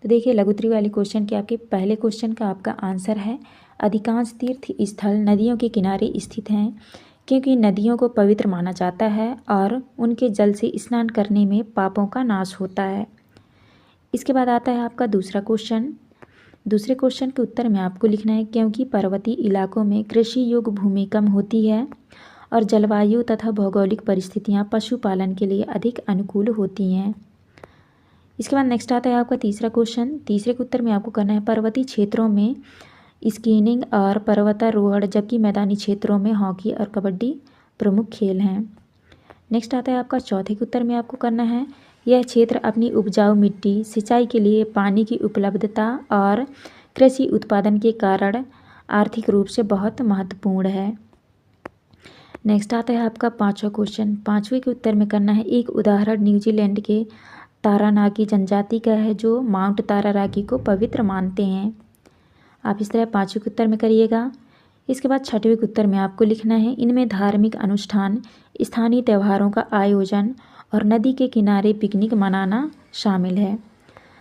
तो देखिए लघुत्तरी वाले क्वेश्चन के आपके पहले क्वेश्चन का आपका आंसर है अधिकांश तीर्थ स्थल नदियों के किनारे स्थित हैं, क्योंकि नदियों को पवित्र माना जाता है और उनके जल से स्नान करने में पापों का नाश होता है। इसके बाद आता है आपका दूसरा क्वेश्चन। दूसरे क्वेश्चन के उत्तर में आपको लिखना है क्योंकि पर्वतीय इलाकों में कृषि योग्य भूमि कम होती है और जलवायु तथा भौगोलिक परिस्थितियां पशुपालन के लिए अधिक अनुकूल होती हैं। इसके बाद नेक्स्ट आता है आपका तीसरा क्वेश्चन। तीसरे के उत्तर में आपको करना है पर्वतीय क्षेत्रों में स्कीइंग और पर्वतारोहण, जबकि मैदानी क्षेत्रों में हॉकी और कबड्डी प्रमुख खेल हैं। नेक्स्ट आता है आपका चौथे के उत्तर में आपको करना है यह क्षेत्र अपनी उपजाऊ मिट्टी, सिंचाई के लिए पानी की उपलब्धता और कृषि उत्पादन के कारण आर्थिक रूप से बहुत महत्वपूर्ण है। नेक्स्ट आता है आपका पाँचवा क्वेश्चन। पाँचवें के उत्तर में करना है एक उदाहरण न्यूजीलैंड के तारानाकी जनजाति का है जो माउंट तारानाकी को पवित्र मानते हैं। आप इस तरह पाँचवें के उत्तर में करिएगा। इसके बाद छठवें के उत्तर में आपको लिखना है इनमें धार्मिक अनुष्ठान, स्थानीय त्योहारों का आयोजन और नदी के किनारे पिकनिक मनाना शामिल है।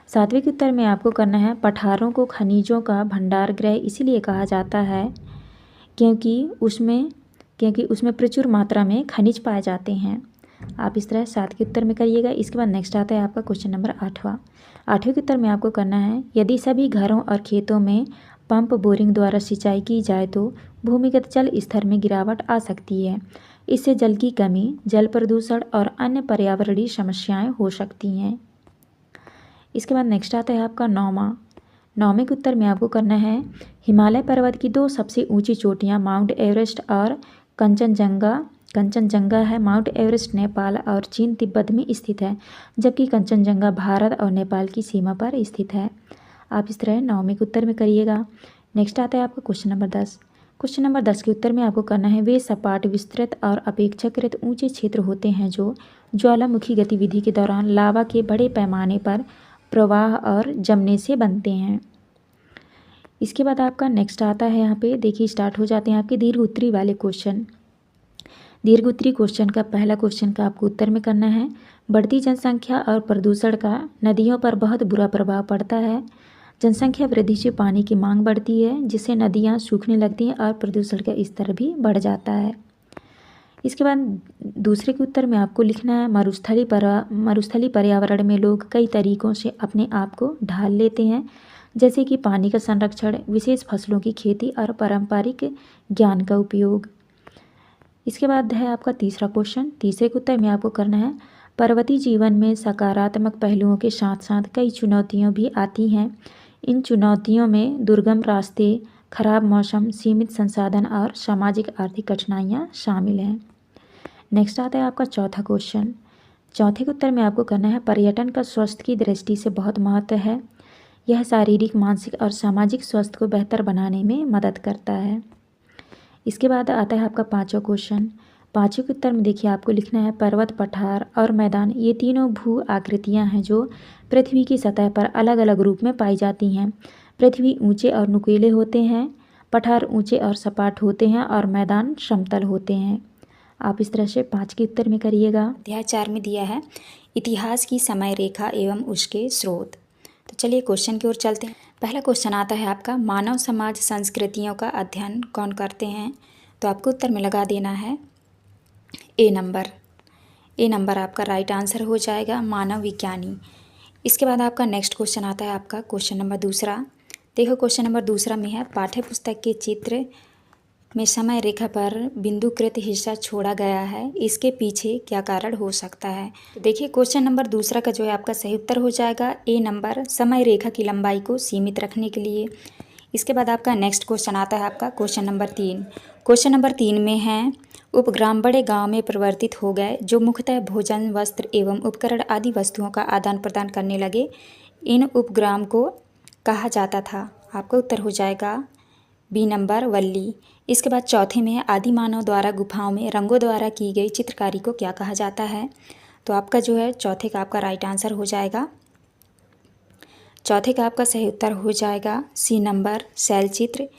सातवें के उत्तर में आपको करना है पठारों को खनिजों का भंडार गृह इसीलिए कहा जाता है क्योंकि उसमें प्रचुर मात्रा में खनिज पाए जाते हैं। आप इस तरह सात के उत्तर में करिएगा। इसके बाद नेक्स्ट आता है आपका क्वेश्चन नंबर 8वां। 8वें के उत्तर में आपको करना है यदि सभी घरों और खेतों में पंप बोरिंग द्वारा सिंचाई की जाए तो भूमिगत जल स्तर में गिरावट आ सकती है। इससे जल की कमी, जल प्रदूषण और अन्य पर्यावरणीय समस्याएं हो सकती हैं। इसके बाद नेक्स्ट आता है आपका 9वें के उत्तर में आपको करना है हिमालय पर्वत की 2 सबसे ऊंची चोटियां माउंट एवरेस्ट और कंचनजंगा है। माउंट एवरेस्ट नेपाल और चीन तिब्बत में स्थित है, जबकि कंचनजंगा भारत और नेपाल की सीमा पर स्थित है। आप इस तरह 9वें के उत्तर में करिएगा। नेक्स्ट आता है आपका क्वेश्चन नंबर 10। क्वेश्चन नंबर 10 के उत्तर में आपको करना है वे सपाट, विस्तृत और अपेक्षाकृत ऊंचे क्षेत्र होते हैं जो ज्वालामुखी गतिविधि के दौरान लावा के बड़े पैमाने पर प्रवाह और जमने से बनते हैं। इसके बाद आपका नेक्स्ट आता है यहाँ पे देखिए स्टार्ट हो जाते हैं आपके दीर्घ-उत्तरी वाले क्वेश्चन। दीर्घ-उत्तरी क्वेश्चन का पहला क्वेश्चन का आपको उत्तर में करना है बढ़ती जनसंख्या और प्रदूषण का नदियों पर बहुत बुरा प्रभाव पड़ता है। जनसंख्या वृद्धि से पानी की मांग बढ़ती है, जिससे नदियाँ सूखने लगती हैं और प्रदूषण का स्तर भी बढ़ जाता है। इसके बाद दूसरे के उत्तर में आपको लिखना है मरुस्थली पर्यावरण में लोग कई तरीकों से अपने आप को ढाल लेते हैं, जैसे कि पानी का संरक्षण, विशेष फसलों की खेती और पारंपरिक ज्ञान का उपयोग। इसके बाद है आपका तीसरा क्वेश्चन। तीसरे के उत्तर में आपको करना है पर्वतीय जीवन में सकारात्मक पहलुओं के साथ साथ कई चुनौतियाँ भी आती हैं। इन चुनौतियों में दुर्गम रास्ते, खराब मौसम, सीमित संसाधन और सामाजिक आर्थिक कठिनाइयाँ शामिल हैं। नेक्स्ट आता है आपका चौथा क्वेश्चन। चौथे के उत्तर में आपको करना है पर्यटन का स्वास्थ्य की दृष्टि से बहुत महत्व है। यह शारीरिक, मानसिक और सामाजिक स्वास्थ्य को बेहतर बनाने में मदद करता है। इसके बाद आता है आपका पाँचवा क्वेश्चन। पाँचवें के उत्तर में देखिए आपको लिखना है पर्वत, पठार और मैदान ये तीनों भू आकृतियाँ हैं जो पृथ्वी की सतह पर अलग अलग रूप में पाई जाती हैं। पृथ्वी ऊंचे और नुकीले होते हैं, पठार ऊंचे और सपाट होते हैं और मैदान समतल होते हैं। आप इस तरह से 5 के उत्तर में करिएगा। अध्याय 4 में दिया है इतिहास की समय रेखा एवं उसके स्रोत। तो चलिए क्वेश्चन की ओर चलते हैं। पहला क्वेश्चन आता है आपका मानव समाज संस्कृतियों का अध्ययन कौन करते हैं। तो आपको उत्तर में लगा देना है ए नंबर आपका राइट आंसर हो जाएगा, मानव विज्ञानी। इसके बाद आपका नेक्स्ट क्वेश्चन आता है आपका क्वेश्चन नंबर दूसरा। देखो क्वेश्चन नंबर दूसरा में है पाठ्य पुस्तक के चित्र में समय रेखा पर बिंदुकृत हिस्सा छोड़ा गया है, इसके पीछे क्या कारण हो सकता है। तो देखिए क्वेश्चन नंबर दूसरा का जो है आपका सही उत्तर हो जाएगा ए नंबर, समय रेखा की लंबाई को सीमित रखने के लिए। इसके बाद आपका नेक्स्ट क्वेश्चन आता है आपका क्वेश्चन नंबर 3। क्वेश्चन नंबर 3 में है उपग्राम बड़े गांव में परिवर्तित हो गए जो मुख्यतः भोजन, वस्त्र एवं उपकरण आदि वस्तुओं का आदान प्रदान करने लगे। इन उपग्राम को कहा जाता था। आपका उत्तर हो जाएगा बी नंबर वल्ली। इसके बाद चौथे में है आदि मानव द्वारा गुफाओं में रंगों द्वारा की गई चित्रकारी को क्या कहा जाता है। तो आपका जो है चौथे का आपका राइट आंसर हो जाएगा, चौथे का आपका सही उत्तर हो जाएगा सी नंबर शैल चित्र।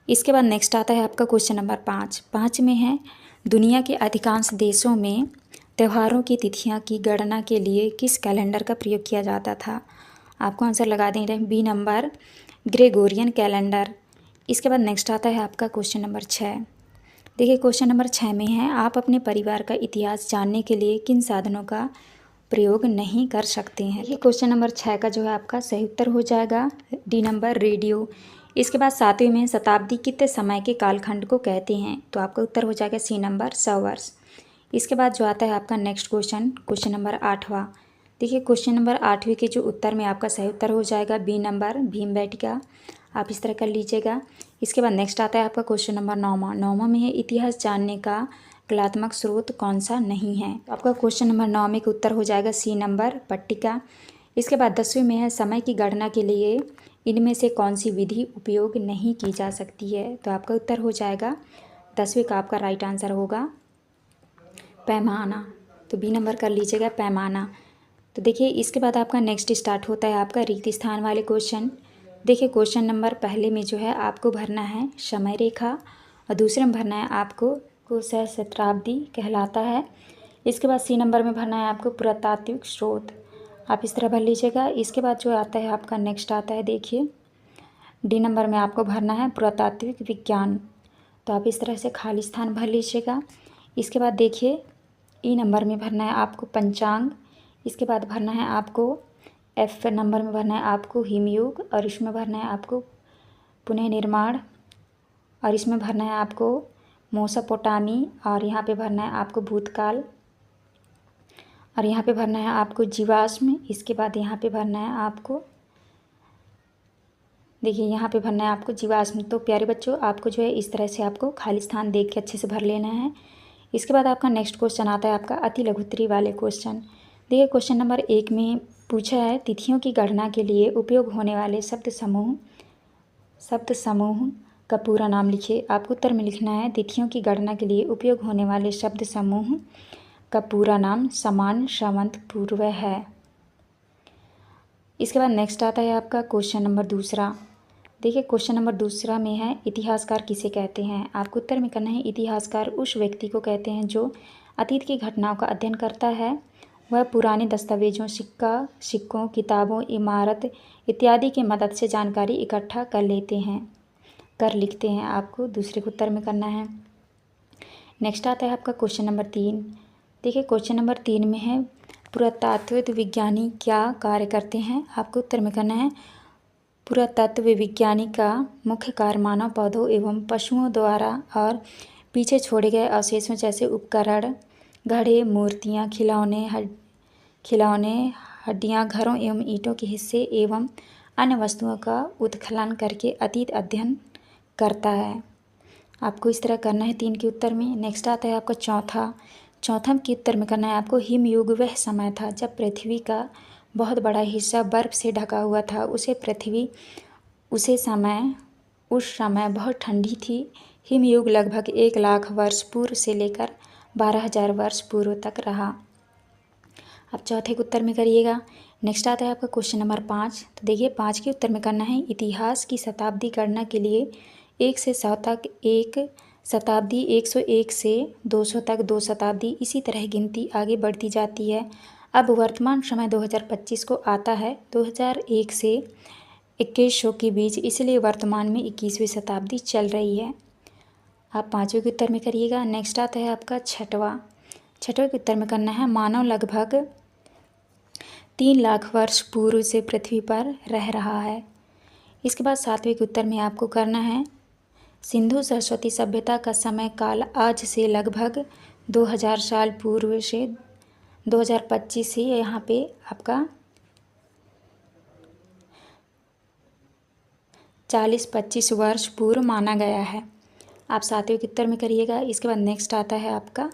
इसके बाद नेक्स्ट आता है आपका क्वेश्चन नंबर 5 में है दुनिया के अधिकांश देशों में त्योहारों की तिथियां की गणना के लिए किस कैलेंडर का प्रयोग किया जाता था। आपको आंसर लगा देंगे बी नंबर ग्रेगोरियन कैलेंडर। इसके बाद नेक्स्ट आता है आपका क्वेश्चन नंबर 6। देखिए क्वेश्चन नंबर 6 में है आप अपने परिवार का इतिहास जानने के लिए किन साधनों का प्रयोग नहीं कर सकते हैं। ये क्वेश्चन नंबर 6 का जो है आपका सही उत्तर हो जाएगा डी नंबर रेडियो। इसके बाद 7वें में शताब्दी कितने समय के कालखंड को कहते हैं। तो आपका उत्तर हो जाएगा सी नंबर 100 वर्ष। इसके बाद जो आता है आपका नेक्स्ट क्वेश्चन नंबर 8वां। देखिए क्वेश्चन नंबर 8वें के जो उत्तर में आपका सही उत्तर हो जाएगा बी नंबर भीमबेटका। आप इस तरह कर लीजिएगा। इसके बाद नेक्स्ट आता है आपका क्वेश्चन नंबर 9वां में है इतिहास जानने का कलात्मक स्रोत कौन सा नहीं है। तो आपका क्वेश्चन नंबर 9 में का उत्तर हो जाएगा सी नंबर पट्टिका। इसके बाद 10वें में है समय की गणना के लिए इनमें से कौन सी विधि उपयोग नहीं की जा सकती है। तो आपका उत्तर हो जाएगा 10वें का आपका राइट आंसर होगा पैमाना। तो बी नंबर कर लीजिएगा पैमाना। तो देखिए इसके बाद आपका नेक्स्ट स्टार्ट होता है आपका रिक्त स्थान वाले क्वेश्चन। देखिए क्वेश्चन नंबर पहले में जो है आपको भरना है समय रेखा और दूसरे में भरना है आपको सहस्त्राब्दी कहलाता है। इसके बाद सी नंबर में भरना है आपको पुरातात्विक स्रोत। आप इस तरह भर लीजिएगा। इसके बाद जो आता है आपका नेक्स्ट आता है देखिए डी नंबर में आपको भरना है पुरातात्विक विज्ञान। तो आप इस तरह से खाली स्थान भर लीजिएगा। इसके बाद देखिए ई नंबर में भरना है आपको पंचांग। इसके बाद भरना है आपको एफ नंबर में भरना है आपको हिमयुग और इसमें भरना है आपको पुनः निर्माण और इसमें भरना है आपको मेसोपोटामी और यहाँ पे भरना है आपको भूतकाल और यहाँ पे भरना है आपको जीवाश्म। इसके बाद यहाँ पे भरना है आपको देखिए यहाँ पे भरना है आपको जीवाश्म। तो प्यारे बच्चों आपको जो है इस तरह से आपको खाली स्थान देख के अच्छे से भर लेना है। इसके बाद आपका नेक्स्ट क्वेश्चन आता है आपका अति लघुत्तरी वाले क्वेश्चन। देखिए क्वेश्चन नंबर 1 में पूछा है तिथियों की गणना के लिए उपयोग होने वाले शब्द समूह का पूरा नाम लिखिए। आपको उत्तर में लिखना है तिथियों की गणना के लिए उपयोग होने वाले शब्द समूह का पूरा नाम समान, संवत, पूर्व है। इसके बाद नेक्स्ट आता है आपका क्वेश्चन नंबर 2। देखिए क्वेश्चन नंबर 2 में है इतिहासकार किसे कहते हैं। आपको उत्तर में करना है इतिहासकार उस व्यक्ति को कहते हैं जो अतीत की घटनाओं का अध्ययन करता है। वह पुराने दस्तावेजों, सिक्कों, किताबों, इमारत इत्यादि की मदद से जानकारी इकट्ठा कर लिखते हैं। आपको दूसरे को उत्तर में करना है। नेक्स्ट आता है आपका क्वेश्चन नंबर 3। देखिए क्वेश्चन नंबर 3 में है पुरातत्व विज्ञानी क्या कार्य करते हैं। आपको उत्तर में करना है पुरातत्व विज्ञानी का मुख्य कार्य मानव, पौधों एवं पशुओं द्वारा और पीछे छोड़े गए अवशेषों जैसे उपकरण, घड़े, मूर्तियाँ, खिलौने, हड्डियाँ, घरों एवं ईंटों के हिस्से एवं अन्य वस्तुओं का उत्खनन करके अतीत अध्ययन करता है। आपको इस तरह करना है 3 के उत्तर में। नेक्स्ट आता है आपका चौथा के उत्तर में करना है आपको हिमयुग वह समय था जब पृथ्वी का बहुत बड़ा हिस्सा बर्फ़ से ढका हुआ था। उस समय बहुत ठंडी थी। हिमयुग लगभग 1 लाख वर्ष पूर्व से लेकर 12,000 वर्ष पूर्व तक रहा। अब चौथे के उत्तर में करिएगा। नेक्स्ट आता है आपका क्वेश्चन नंबर 5। तो देखिए 5 के उत्तर में करना है इतिहास की शताब्दी गणना के लिए 1 से 100 तक 1 शताब्दी, 101 से 200 तक 2 शताब्दी, इसी तरह गिनती आगे बढ़ती जाती है। अब वर्तमान समय 2025 को आता है 2001 से 2100 के बीच, इसलिए वर्तमान में 21वीं शताब्दी चल रही है। आप 5वें के उत्तर में करिएगा। नेक्स्ट आता है आपका छठवां के उत्तर में करना है मानव लगभग 3 लाख वर्ष पूर्व से पृथ्वी पर रह रहा है। इसके बाद 7वें के उत्तर में आपको करना है सिंधु सरस्वती सभ्यता का समय काल आज से लगभग 2000 साल पूर्व से 2025 से यहाँ पे आपका 40-25 वर्ष पूर्व माना गया है। आप 7वें के उत्तर में करिएगा। इसके बाद नेक्स्ट आता है आपका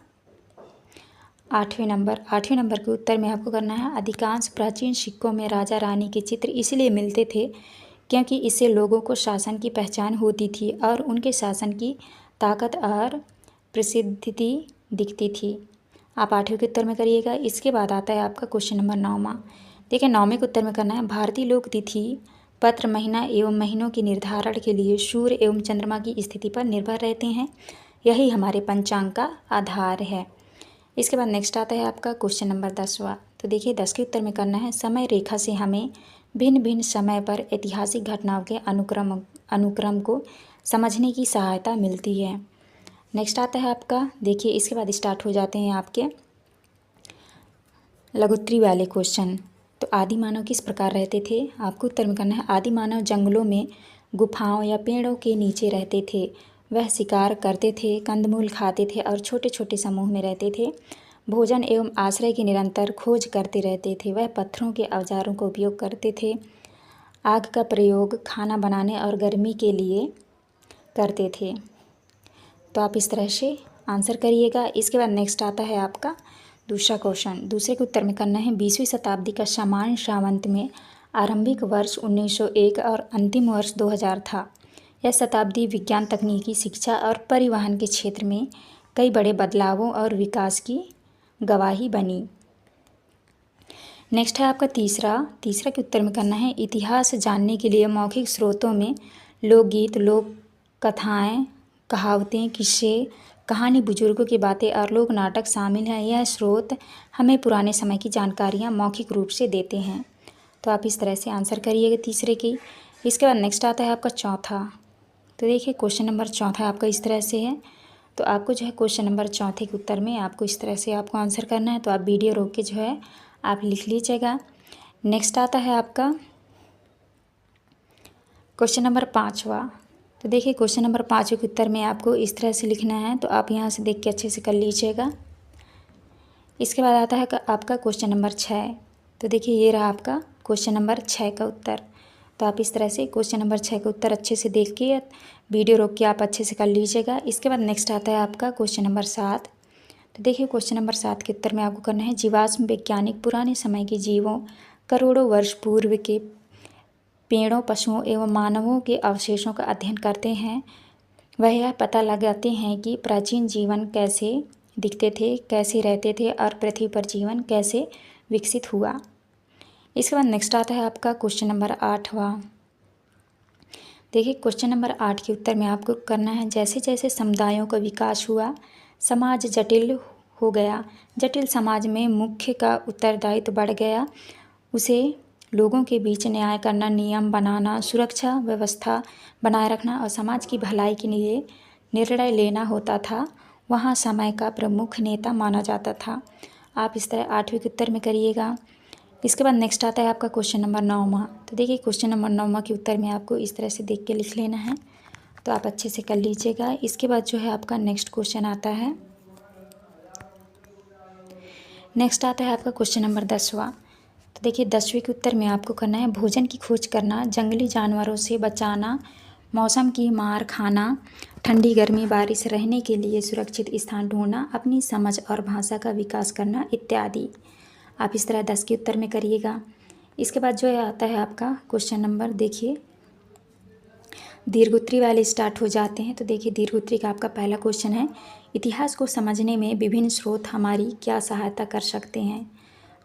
8वें नंबर के उत्तर में आपको करना है अधिकांश प्राचीन सिक्कों में राजा रानी के चित्र इसलिए मिलते थे क्योंकि इससे लोगों को शासन की पहचान होती थी और उनके शासन की ताकत और प्रसिद्धि दिखती थी। आप 8वें के उत्तर में करिएगा। इसके बाद आता है आपका क्वेश्चन नंबर 9वां। देखिए 9वें के उत्तर में करना है भारतीय लोक तिथि पत्र महीना एवं महीनों के निर्धारण के लिए सूर्य एवं चंद्रमा की स्थिति पर निर्भर रहते हैं। यही हमारे पंचांग का आधार है। इसके बाद नेक्स्ट आता है आपका क्वेश्चन नंबर 10वां। तो देखिए 10 के उत्तर में करना है समय रेखा से हमें भिन्न भिन्न समय पर ऐतिहासिक घटनाओं के अनुक्रम को समझने की सहायता मिलती है। नेक्स्ट आता है आपका, देखिए इसके बाद स्टार्ट हो जाते हैं आपके लघुत्तरी वाले क्वेश्चन। तो आदि मानव किस प्रकार रहते थे? आपको उत्तर में करना है आदि मानव जंगलों में गुफाओं या पेड़ों के नीचे रहते थे। वह शिकार करते थे, कंदमूल खाते थे और छोटे छोटे समूह में रहते थे। भोजन एवं आश्रय की निरंतर खोज करते रहते थे। वह पत्थरों के औजारों का उपयोग करते थे। आग का प्रयोग खाना बनाने और गर्मी के लिए करते थे। तो आप इस तरह से आंसर करिएगा। इसके बाद नेक्स्ट आता है आपका दूसरा क्वेश्चन। दूसरे के उत्तर में करना है 20वीं शताब्दी का सामान्य सावंत में आरंभिक वर्ष 1901 और अंतिम वर्ष 2000 था। यह शताब्दी विज्ञान, तकनीकी, शिक्षा और परिवहन के क्षेत्र में कई बड़े बदलावों और विकास की गवाही बनी। नेक्स्ट है आपका तीसरा के उत्तर में करना है इतिहास जानने के लिए मौखिक स्रोतों में लोकगीत, लोक कथाएँ, कहावतें, किस्से, कहानी, बुजुर्गों की बातें और लोक नाटक शामिल हैं। यह स्रोत हमें पुराने समय की जानकारियाँ मौखिक रूप से देते हैं। तो आप इस तरह से आंसर करिएगा तीसरे की। इसके बाद नेक्स्ट आता है आपका चौथा। तो देखिए क्वेश्चन नंबर चौथा आपका इस तरह से है। तो आपको जो है क्वेश्चन नंबर चौथे के उत्तर में आपको इस तरह से आपको आंसर करना है। तो आप वीडियो रोक के जो है आप लिख लीजिएगा। नेक्स्ट आता है आपका क्वेश्चन नंबर 5वां। तो देखिए क्वेश्चन नंबर 5 के उत्तर में आपको इस तरह से लिखना है। तो आप यहाँ से देख के अच्छे से कर लीजिएगा। इसके बाद आता है आपका क्वेश्चन नंबर 6। तो देखिए ये रहा आपका क्वेश्चन नंबर 6 का उत्तर। तो आप इस तरह से क्वेश्चन नंबर 6 का उत्तर अच्छे से देख के वीडियो रोक के आप अच्छे से कर लीजिएगा। इसके बाद नेक्स्ट आता है आपका क्वेश्चन नंबर 7। तो देखिए क्वेश्चन नंबर 7 के उत्तर में आपको करना है जीवाश्म वैज्ञानिक पुराने समय के जीवों, करोड़ों वर्ष पूर्व के पेड़ों, पशुओं एवं मानवों के अवशेषों का अध्ययन करते हैं। वह यह पता लगाते हैं कि प्राचीन जीवन कैसे दिखते थे, कैसे रहते थे और पृथ्वी पर जीवन कैसे विकसित हुआ। इसके बाद नेक्स्ट आता है आपका क्वेश्चन नंबर 8वां। देखिए क्वेश्चन नंबर 8 के उत्तर में आपको करना है जैसे जैसे समुदायों का विकास हुआ, समाज जटिल हो गया। जटिल समाज में मुख्य का उत्तरदायित्व बढ़ गया। उसे लोगों के बीच न्याय करना, नियम बनाना, सुरक्षा व्यवस्था बनाए रखना और समाज की भलाई के लिए निर्णय लेना होता था। वहाँ समय का प्रमुख नेता माना जाता था। आप इस तरह 8वें के उत्तर में करिएगा। इसके बाद नेक्स्ट आता है आपका क्वेश्चन नंबर 9वां। तो देखिए क्वेश्चन नंबर 9वां के उत्तर में आपको इस तरह से देख के लिख लेना है। तो आप अच्छे से कर लीजिएगा। इसके बाद जो है आपका नेक्स्ट क्वेश्चन आता है। नेक्स्ट आता है आपका क्वेश्चन नंबर 10वां। तो देखिए 10वें के उत्तर में आपको करना है भोजन की खोज करना, जंगली जानवरों से बचाना, मौसम की मार खाना, ठंडी गर्मी बारिश, रहने के लिए सुरक्षित स्थान ढूंढना, अपनी समझ और भाषा का विकास करना इत्यादि। आप इस तरह 10 के उत्तर में करिएगा। इसके बाद जो है आता है आपका क्वेश्चन नंबर, देखिए दीर्घोत्तरी वाले स्टार्ट हो जाते हैं। तो देखिए दीर्घोत्तरी का आपका पहला क्वेश्चन है, इतिहास को समझने में विभिन्न स्रोत हमारी क्या सहायता कर सकते हैं।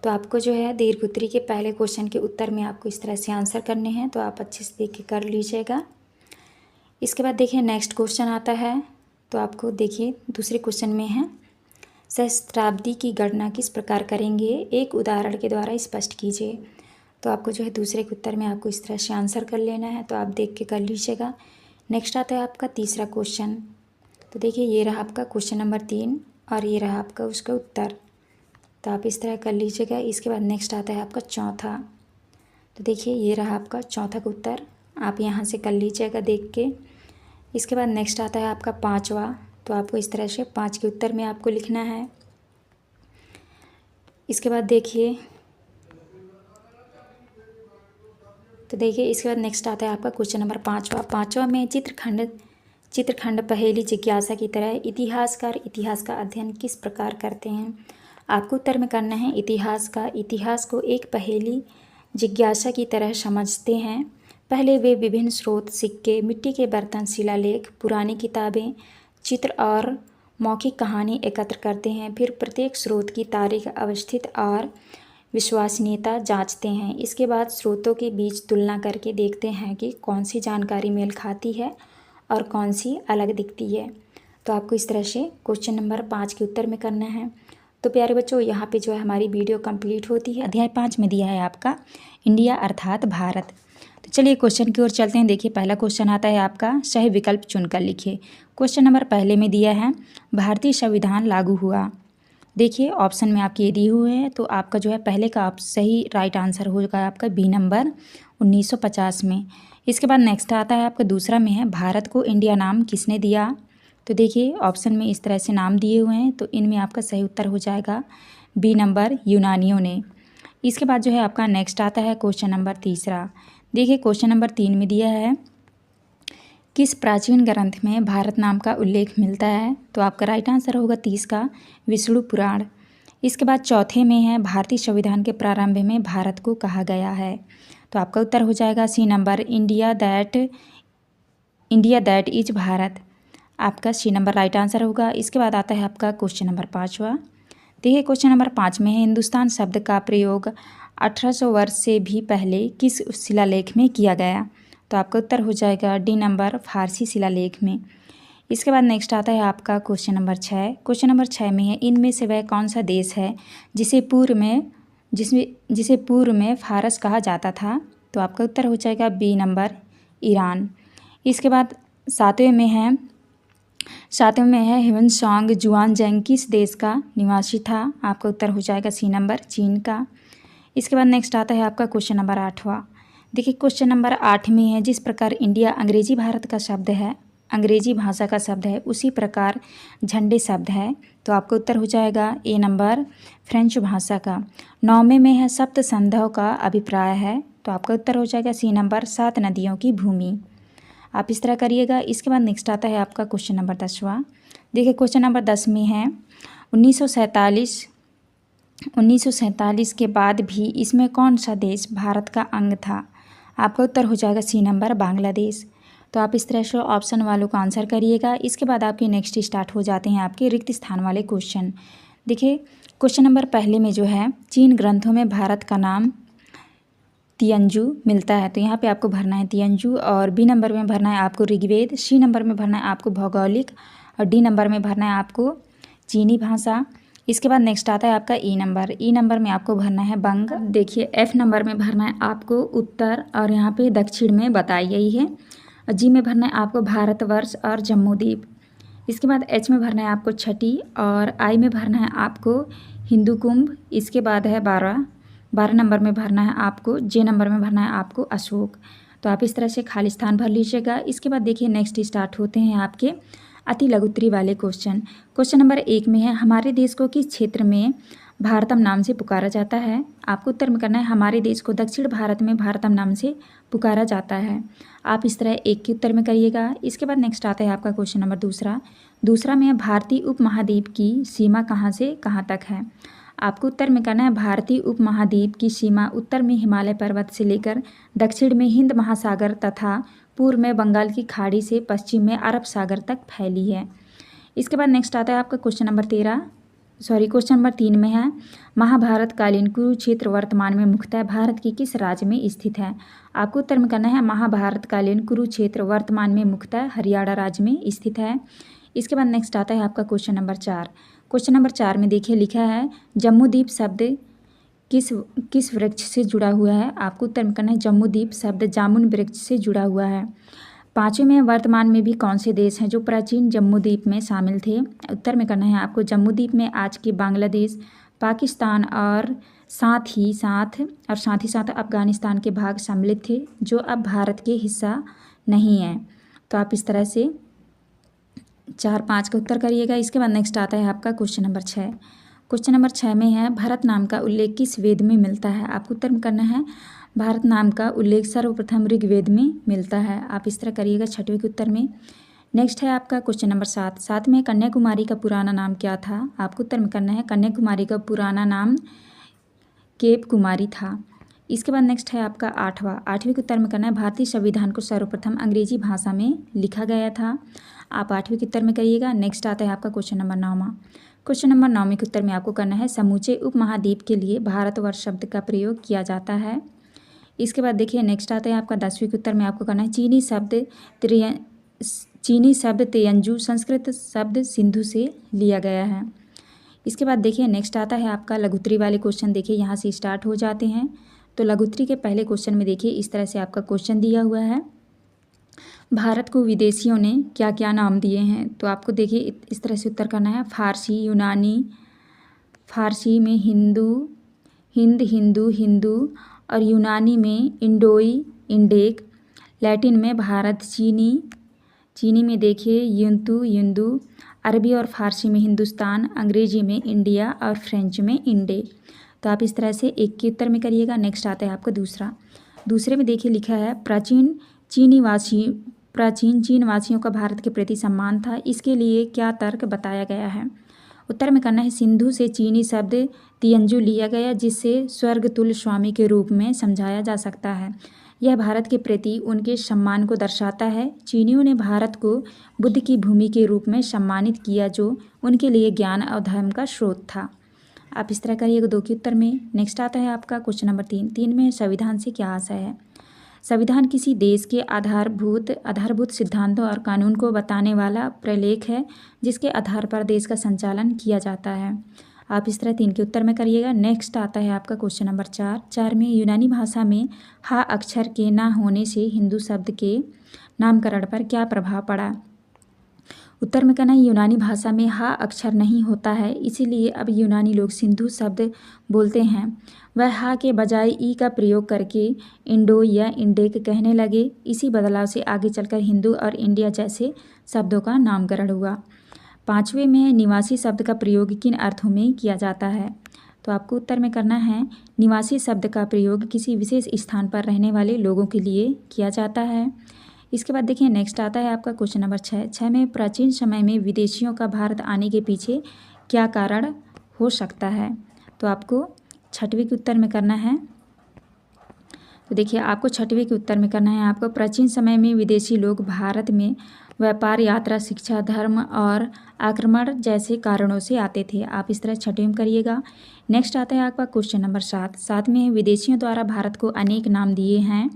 तो आपको जो है दीर्घोत्तरी के पहले क्वेश्चन के उत्तर में आपको इस तरह से आंसर करने हैं, तो आप अच्छे से देख के कर लीजिएगा। इसके बाद देखिए नेक्स्ट क्वेश्चन आता है। तो आपको देखिए दूसरे क्वेश्चन में है, सहस्त्राब्दी की गणना किस प्रकार करेंगे, एक उदाहरण के द्वारा स्पष्ट कीजिए। तो आपको जो है दूसरे के उत्तर में आपको इस तरह से आंसर कर लेना है, तो आप देख के कर लीजिएगा। नेक्स्ट आता है आपका तीसरा क्वेश्चन। तो देखिए ये रहा आपका क्वेश्चन नंबर 3 और ये रहा आपका उसका उत्तर, तो आप इस तरह कर लीजिएगा। इसके बाद नेक्स्ट आता है आपका चौथा। तो देखिए ये रहा आपका चौथा का उत्तर, आप यहाँ से कर लीजिएगा देख के। इसके बाद नेक्स्ट आता है आपका पाँचवा। तो आपको इस तरह से 5 के उत्तर में आपको लिखना है। इसके बाद देखिए, तो देखिए इसके बाद नेक्स्ट आता है आपका क्वेश्चन नंबर पाँचवा में चित्रखंड पहेली जिज्ञासा की तरह इतिहासकार इतिहास का अध्ययन किस प्रकार करते हैं। आपको उत्तर में करना है, इतिहास को एक पहेली जिज्ञासा की तरह समझते हैं। पहले वे विभिन्न स्रोत, सिक्के, मिट्टी के बर्तन, शिलालेख, पुरानी किताबें, चित्र और मौखिक कहानी एकत्र करते हैं। फिर प्रत्येक स्रोत की तारीख, अवस्थित और विश्वसनीयता जांचते हैं। इसके बाद स्रोतों के बीच तुलना करके देखते हैं कि कौन सी जानकारी मेल खाती है और कौन सी अलग दिखती है। तो आपको इस तरह से क्वेश्चन नंबर 5 के उत्तर में करना है। तो प्यारे बच्चों, यहाँ पे जो है हमारी वीडियो कंप्लीट होती है। अध्याय 5 में दिया है आपका इंडिया अर्थात भारत। तो चलिए क्वेश्चन की ओर चलते हैं। देखिए पहला क्वेश्चन आता है आपका, सही विकल्प चुनकर लिखिए। क्वेश्चन नंबर पहले में दिया है, भारतीय संविधान लागू हुआ। देखिए ऑप्शन में आपके ये दिए हुए हैं, तो आपका जो है पहले का आप सही राइट आंसर होगा आपका बी नंबर 1950 में। इसके बाद नेक्स्ट आता है आपका दूसरा में है, भारत को इंडिया नाम किसने दिया। तो देखिए ऑप्शन में इस तरह से नाम दिए हुए हैं, तो इनमें आपका सही उत्तर हो जाएगा बी नंबर यूनानियों ने। इसके बाद जो है आपका नेक्स्ट आता है क्वेश्चन नंबर तीसरा। देखिए क्वेश्चन नंबर 3 में दिया है, किस प्राचीन ग्रंथ में भारत नाम का उल्लेख मिलता है। तो आपका राइट आंसर होगा 30 का विष्णु पुराण। इसके बाद चौथे में है, भारतीय संविधान के प्रारंभ में भारत को कहा गया है। तो आपका उत्तर हो जाएगा C number, India that is Bharat. आपका सी नंबर राइट आंसर होगा। इसके बाद आता है आपका क्वेश्चन नंबर 5वां। देखिए क्वेश्चन नंबर 5 में है, हिंदुस्तान शब्द का प्रयोग 1800 वर्ष से भी पहले किस शिलालेख में किया गया। तो आपका उत्तर हो जाएगा डी नंबर, फारसी शिलालेख में। इसके बाद नेक्स्ट आता है आपका क्वेश्चन नंबर 6। क्वेश्चन नंबर 6 में है, इनमें से वह कौन सा देश है जिसे पूर्व में फारस कहा जाता था। तो आपका उत्तर हो जाएगा बी नंबर, ईरान। इसके बाद सातवें में है ह्वेनसांग जुआनजैंग किस देश का निवासी था। आपका उत्तर हो जाएगा सी नंबर, चीन का। इसके बाद नेक्स्ट आता है आपका क्वेश्चन नंबर 8वां। देखिए क्वेश्चन नंबर 8 में है, जिस प्रकार इंडिया अंग्रेजी भारत का शब्द है, अंग्रेजी भाषा का शब्द है, उसी प्रकार झंडे शब्द है। तो आपका उत्तर हो जाएगा ए नंबर, फ्रेंच भाषा का। 9वें में है, सप्त संधों का अभिप्राय है। तो आपका उत्तर हो जाएगा सी नंबर, 7 नदियों की भूमि। आप इस तरह करिएगा। इसके बाद नेक्स्ट आता है आपका क्वेश्चन नंबर 10वां। देखिए क्वेश्चन नंबर 10 में है, 1947 के बाद भी इसमें कौन सा देश भारत का अंग था। आपका उत्तर हो जाएगा सी नंबर, बांग्लादेश। तो आप इस तरह से ऑप्शन वालों का आंसर करिएगा। इसके बाद आपके नेक्स्ट स्टार्ट हो जाते हैं आपके रिक्त स्थान वाले क्वेश्चन। देखिए क्वेश्चन नंबर पहले में जो है, चीन ग्रंथों में भारत का नाम तियंजू मिलता है। तो यहाँ पे आपको भरना है तियंजू, और बी नंबर में भरना है आपको ऋग्वेद, सी नंबर में भरना है आपको भौगोलिक, और डी नंबर में भरना है आपको चीनी भाषा। इसके बाद नेक्स्ट आता है आपका ई नंबर में आपको भरना है बंग। देखिए एफ नंबर में भरना है आपको उत्तर, और यहाँ पे दक्षिण में बताई गई है। और जी में भरना है आपको भारतवर्ष और जम्मू द्वीप। इसके बाद एच में भरना है आपको छठी, और आई में भरना है आपको हिंदू कुंभ। इसके बाद है 12 नंबर में भरना है आपको, जे नंबर में भरना है आपको अशोक। तो आप इस तरह से खाली स्थान भर लीजिएगा। इसके बाद देखिए नेक्स्ट स्टार्ट होते हैं आपके अति लघुत्तरी वाले क्वेश्चन। क्वेश्चन नंबर 1 में है, हमारे देश को किस क्षेत्र में भारतम नाम से पुकारा जाता है? आपको उत्तर में करना है हमारे देश को दक्षिण भारत में भारतम नाम से पुकारा जाता है। आप इस तरह एक के उत्तर में करिएगा। इसके बाद नेक्स्ट आता है आपका क्वेश्चन नंबर दूसरा में है भारतीय उपमहाद्वीप की सीमा कहाँ से कहाँ तक है? आपको उत्तर में करना है भारतीय उपमहाद्वीप की सीमा उत्तर में हिमालय पर्वत से लेकर दक्षिण में हिंद महासागर तथा पूर्व में बंगाल की खाड़ी से पश्चिम में अरब सागर तक फैली है। इसके बाद नेक्स्ट आता है आपका क्वेश्चन नंबर 3 में है महाभारत कालीन कुरुक्षेत्र वर्तमान में मुख्यतः भारत के किस राज्य में स्थित है? आपको उत्तर में करना है महाभारत कालीन कुरुक्षेत्र वर्तमान में मुख्यतः हरियाणा राज्य में स्थित है। इसके बाद नेक्स्ट आता है आपका क्वेश्चन नंबर 4 में देखिए लिखा है जम्बूद्वीप शब्द किस वृक्ष से जुड़ा हुआ है? आपको उत्तर में करना है जम्बूद्वीप शब्द जामुन वृक्ष से जुड़ा हुआ है। 5वें में वर्तमान में भी कौन से देश हैं जो प्राचीन जम्बूद्वीप में शामिल थे? उत्तर में करना है आपको जम्बूद्वीप में आज के बांग्लादेश, पाकिस्तान और साथ ही साथ अफगानिस्तान के भाग सम्मिलित थे जो अब भारत के हिस्सा नहीं है। तो आप इस तरह से 4-5 का उत्तर करिएगा। इसके बाद नेक्स्ट आता है आपका क्वेश्चन नंबर 6 में है भरत नाम का उल्लेख किस वेद में मिलता है? आपको उत्तर में करना है भारत नाम का उल्लेख सर्वप्रथम ऋग्वेद में मिलता है। आप इस तरह करिएगा 6वें के उत्तर में। नेक्स्ट है आपका क्वेश्चन नंबर 7 में कन्याकुमारी का पुराना नाम क्या था? आपको उत्तर में करना है कन्याकुमारी का पुराना नाम केप कुमारी था। इसके बाद नेक्स्ट है आपका 8वें के उत्तर में करना है भारतीय संविधान को सर्वप्रथम अंग्रेजी भाषा में लिखा गया था। आप 8वें के उत्तर में करिएगा। नेक्स्ट आता है आपका क्वेश्चन नंबर 9 के उत्तर में आपको करना है समूचे उपमहाद्वीप के लिए भारतवर्ष शब्द का प्रयोग किया जाता है। इसके बाद देखिए नेक्स्ट आता है आपका 10वें के उत्तर में आपको करना है चीनी शब्द तेयंजू संस्कृत शब्द सिंधु से लिया गया है। इसके बाद देखिए नेक्स्ट आता है आपका लघुत्तरी वाले क्वेश्चन। देखिए यहाँ से स्टार्ट हो जाते हैं। तो लघुत्तरी के पहले क्वेश्चन में देखिए इस तरह से आपका क्वेश्चन दिया हुआ है भारत को विदेशियों ने क्या क्या नाम दिए हैं? तो आपको देखिए इस तरह से उत्तर करना है फारसी, यूनानी, फारसी में हिंदू और यूनानी में इंडोई, इंडेक, लैटिन में भारत, चीनी में देखिए युंदू, अरबी और फारसी में हिंदुस्तान, अंग्रेजी में इंडिया और फ्रेंच में इंडे। तो आप इस तरह से एक के उत्तर में करिएगा। नेक्स्ट आता है आपका दूसरे में देखिए लिखा है प्राचीन चीन वासियों का भारत के प्रति सम्मान था, इसके लिए क्या तर्क बताया गया है? उत्तर में करना है सिंधु से चीनी शब्द तियंजू लिया गया जिससे स्वर्ग तुल्य स्वामी के रूप में समझाया जा सकता है। यह भारत के प्रति उनके सम्मान को दर्शाता है। चीनियों ने भारत को बुद्ध की भूमि के रूप में सम्मानित किया जो उनके लिए ज्ञान और धर्म का स्रोत था। आप इस तरह करिएगा 2 के उत्तर में। नेक्स्ट आता है आपका क्वेश्चन नंबर 3 में संविधान से क्या आशय है? संविधान किसी देश के आधारभूत सिद्धांतों और कानून को बताने वाला प्रलेख है जिसके आधार पर देश का संचालन किया जाता है। आप इस तरह 3 के उत्तर में करिएगा। नेक्स्ट आता है आपका क्वेश्चन नंबर 4 में यूनानी भाषा में हा अक्षर के ना होने से हिंदू शब्द के नामकरण पर क्या प्रभाव पड़ा? उत्तर में कहना है यूनानी भाषा में हा अक्षर नहीं होता है, इसीलिए अब यूनानी लोग सिंधु शब्द बोलते हैं। वह हा के बजाय ई का प्रयोग करके इंडो या इंडेक कहने लगे। इसी बदलाव से आगे चलकर हिंदू और इंडिया जैसे शब्दों का नामकरण हुआ। 5वें में निवासी शब्द का प्रयोग किन अर्थों में किया जाता है? तो आपको उत्तर में करना है निवासी शब्द का प्रयोग किसी विशेष स्थान पर रहने वाले लोगों के लिए किया जाता है। इसके बाद देखिए नेक्स्ट आता है आपका क्वेश्चन नंबर 6 में प्राचीन समय में विदेशियों का भारत आने के पीछे क्या कारण हो सकता है? तो आपको 6वें के उत्तर में करना है। तो देखिए आपको 6वें के उत्तर में करना है आपको प्राचीन समय में विदेशी लोग भारत में व्यापार, यात्रा, शिक्षा, धर्म और आक्रमण जैसे कारणों से आते थे। आप इस तरह 6वें में करिएगा। नेक्स्ट आता है आपका क्वेश्चन नंबर 7 में विदेशियों द्वारा भारत को अनेक नाम दिए हैं,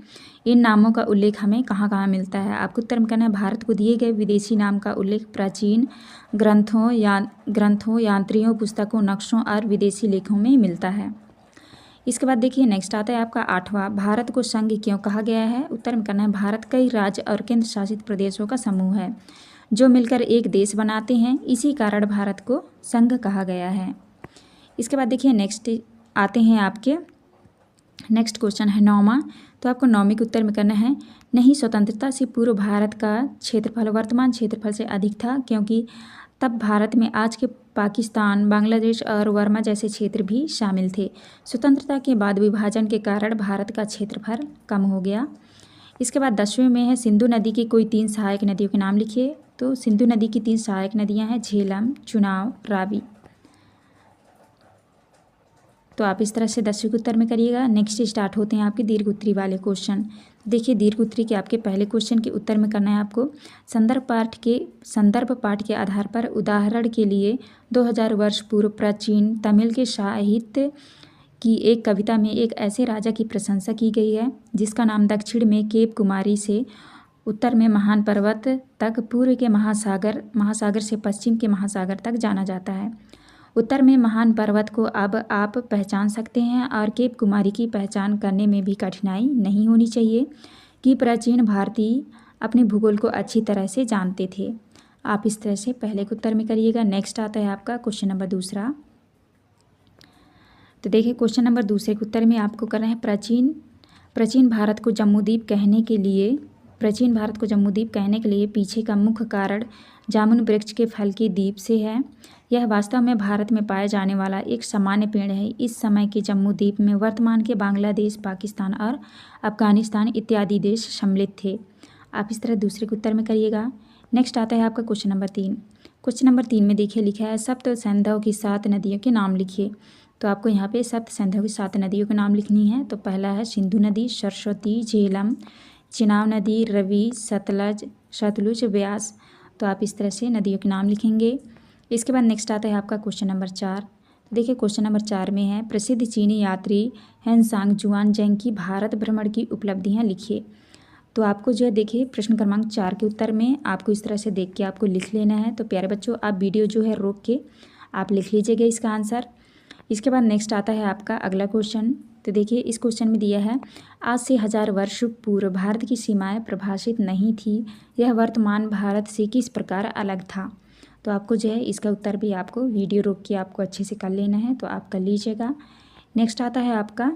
इन नामों का उल्लेख हमें कहाँ कहाँ मिलता है? आपको उत्तर में करना है भारत को दिए गए विदेशी नाम का उल्लेख प्राचीन ग्रंथों, यांत्रियों, पुस्तकों, नक्शों और विदेशी लेखों में मिलता है। इसके बाद देखिए नेक्स्ट आता है आपका 8वां, भारत को संघ क्यों कहा गया है? उत्तर में करना है भारत कई राज्य और केंद्र शासित प्रदेशों का समूह है जो मिलकर एक देश बनाते हैं, इसी कारण भारत को संघ कहा गया है। इसके बाद देखिए नेक्स्ट आते हैं आपके नेक्स्ट क्वेश्चन है 9वां। तो आपको 9वें के उत्तर में करना है नहीं, स्वतंत्रता से पूर्व भारत का क्षेत्रफल वर्तमान क्षेत्रफल से अधिक था क्योंकि तब भारत में आज के पाकिस्तान, बांग्लादेश और बर्मा जैसे क्षेत्र भी शामिल थे। स्वतंत्रता के बाद विभाजन के कारण भारत का क्षेत्रफल कम हो गया। इसके बाद 10वें में है सिंधु नदी की कोई 3 सहायक नदियों के नाम लिखिए। तो सिंधु नदी की 3 सहायक नदियां हैं झेलम, चुनाव, रावी। तो आप इस तरह से 10वीं के उत्तर में करिएगा। नेक्स्ट स्टार्ट होते हैं आपके दीर्घ उत्तरी वाले क्वेश्चन। देखिए दीर्घ उत्तरी के आपके पहले क्वेश्चन के उत्तर में करना है आपको संदर्भ पाठ के आधार पर उदाहरण के लिए 2000 वर्ष पूर्व प्राचीन तमिल के साहित्य की एक कविता में एक ऐसे राजा की प्रशंसा की गई है जिसका नाम दक्षिण में केप कुमारी से उत्तर में महान पर्वत तक, पूर्व के महासागर से पश्चिम के महासागर तक जाना जाता है। उत्तर में महान पर्वत को अब आप पहचान सकते हैं और केप कुमारी की पहचान करने में भी कठिनाई नहीं होनी चाहिए कि प्राचीन भारतीय अपने भूगोल को अच्छी तरह से जानते थे। आप इस तरह से पहले के उत्तर में करिएगा। नेक्स्ट आता है आपका क्वेश्चन नंबर दूसरा। तो देखिए क्वेश्चन नंबर दूसरे के उत्तर में आपको करना है प्राचीन भारत को जम्बूद्वीप कहने के लिए पीछे का मुख्य कारण जामुन वृक्ष के फल के द्वीप से है। यह वास्तव में भारत में पाया जाने वाला एक सामान्य पेड़ है। इस समय के जम्बूद्वीप में वर्तमान के बांग्लादेश, पाकिस्तान और अफगानिस्तान इत्यादि देश सम्मिलित थे। आप इस तरह दूसरे के उत्तर में करिएगा। नेक्स्ट आता है आपका क्वेश्चन नंबर 3। क्वेश्चन नंबर 3 में देखिए लिखा है सप्त सिंधु की 7 नदियों के नाम लिखिए। तो आपको यहाँ पे सप्त सिंधु की 7 नदियों के नाम लिखनी है। तो पहला है सिंधु नदी, सरस्वती, झेलम, चिनाब नदी, रवि, सतलुज, व्यास। तो आप इस तरह से नदियों के नाम लिखेंगे। इसके बाद नेक्स्ट आता है आपका क्वेश्चन नंबर 4। देखिए क्वेश्चन नंबर 4 में है प्रसिद्ध चीनी यात्री हेनसांग जुआनजैंग की भारत भ्रमण की उपलब्धियां लिखिए। तो आपको जो है देखिए प्रश्न क्रमांक 4 के उत्तर में आपको इस तरह से देख के आपको लिख लेना है। तो प्यारे बच्चों आप वीडियो जो है रोक के आप लिख लीजिएगा इसका आंसर। इसके बाद नेक्स्ट आता है आपका अगला क्वेश्चन। तो देखिए इस क्वेश्चन में दिया है आज से 1000 वर्ष पूर्व भारत की सीमाएं परिभाषित नहीं थी, यह वर्तमान भारत से किस प्रकार अलग था। तो आपको जो है इसका उत्तर भी आपको वीडियो रोक के आपको अच्छे से कर लेना है। तो आप कर लीजिएगा। नेक्स्ट आता है आपका,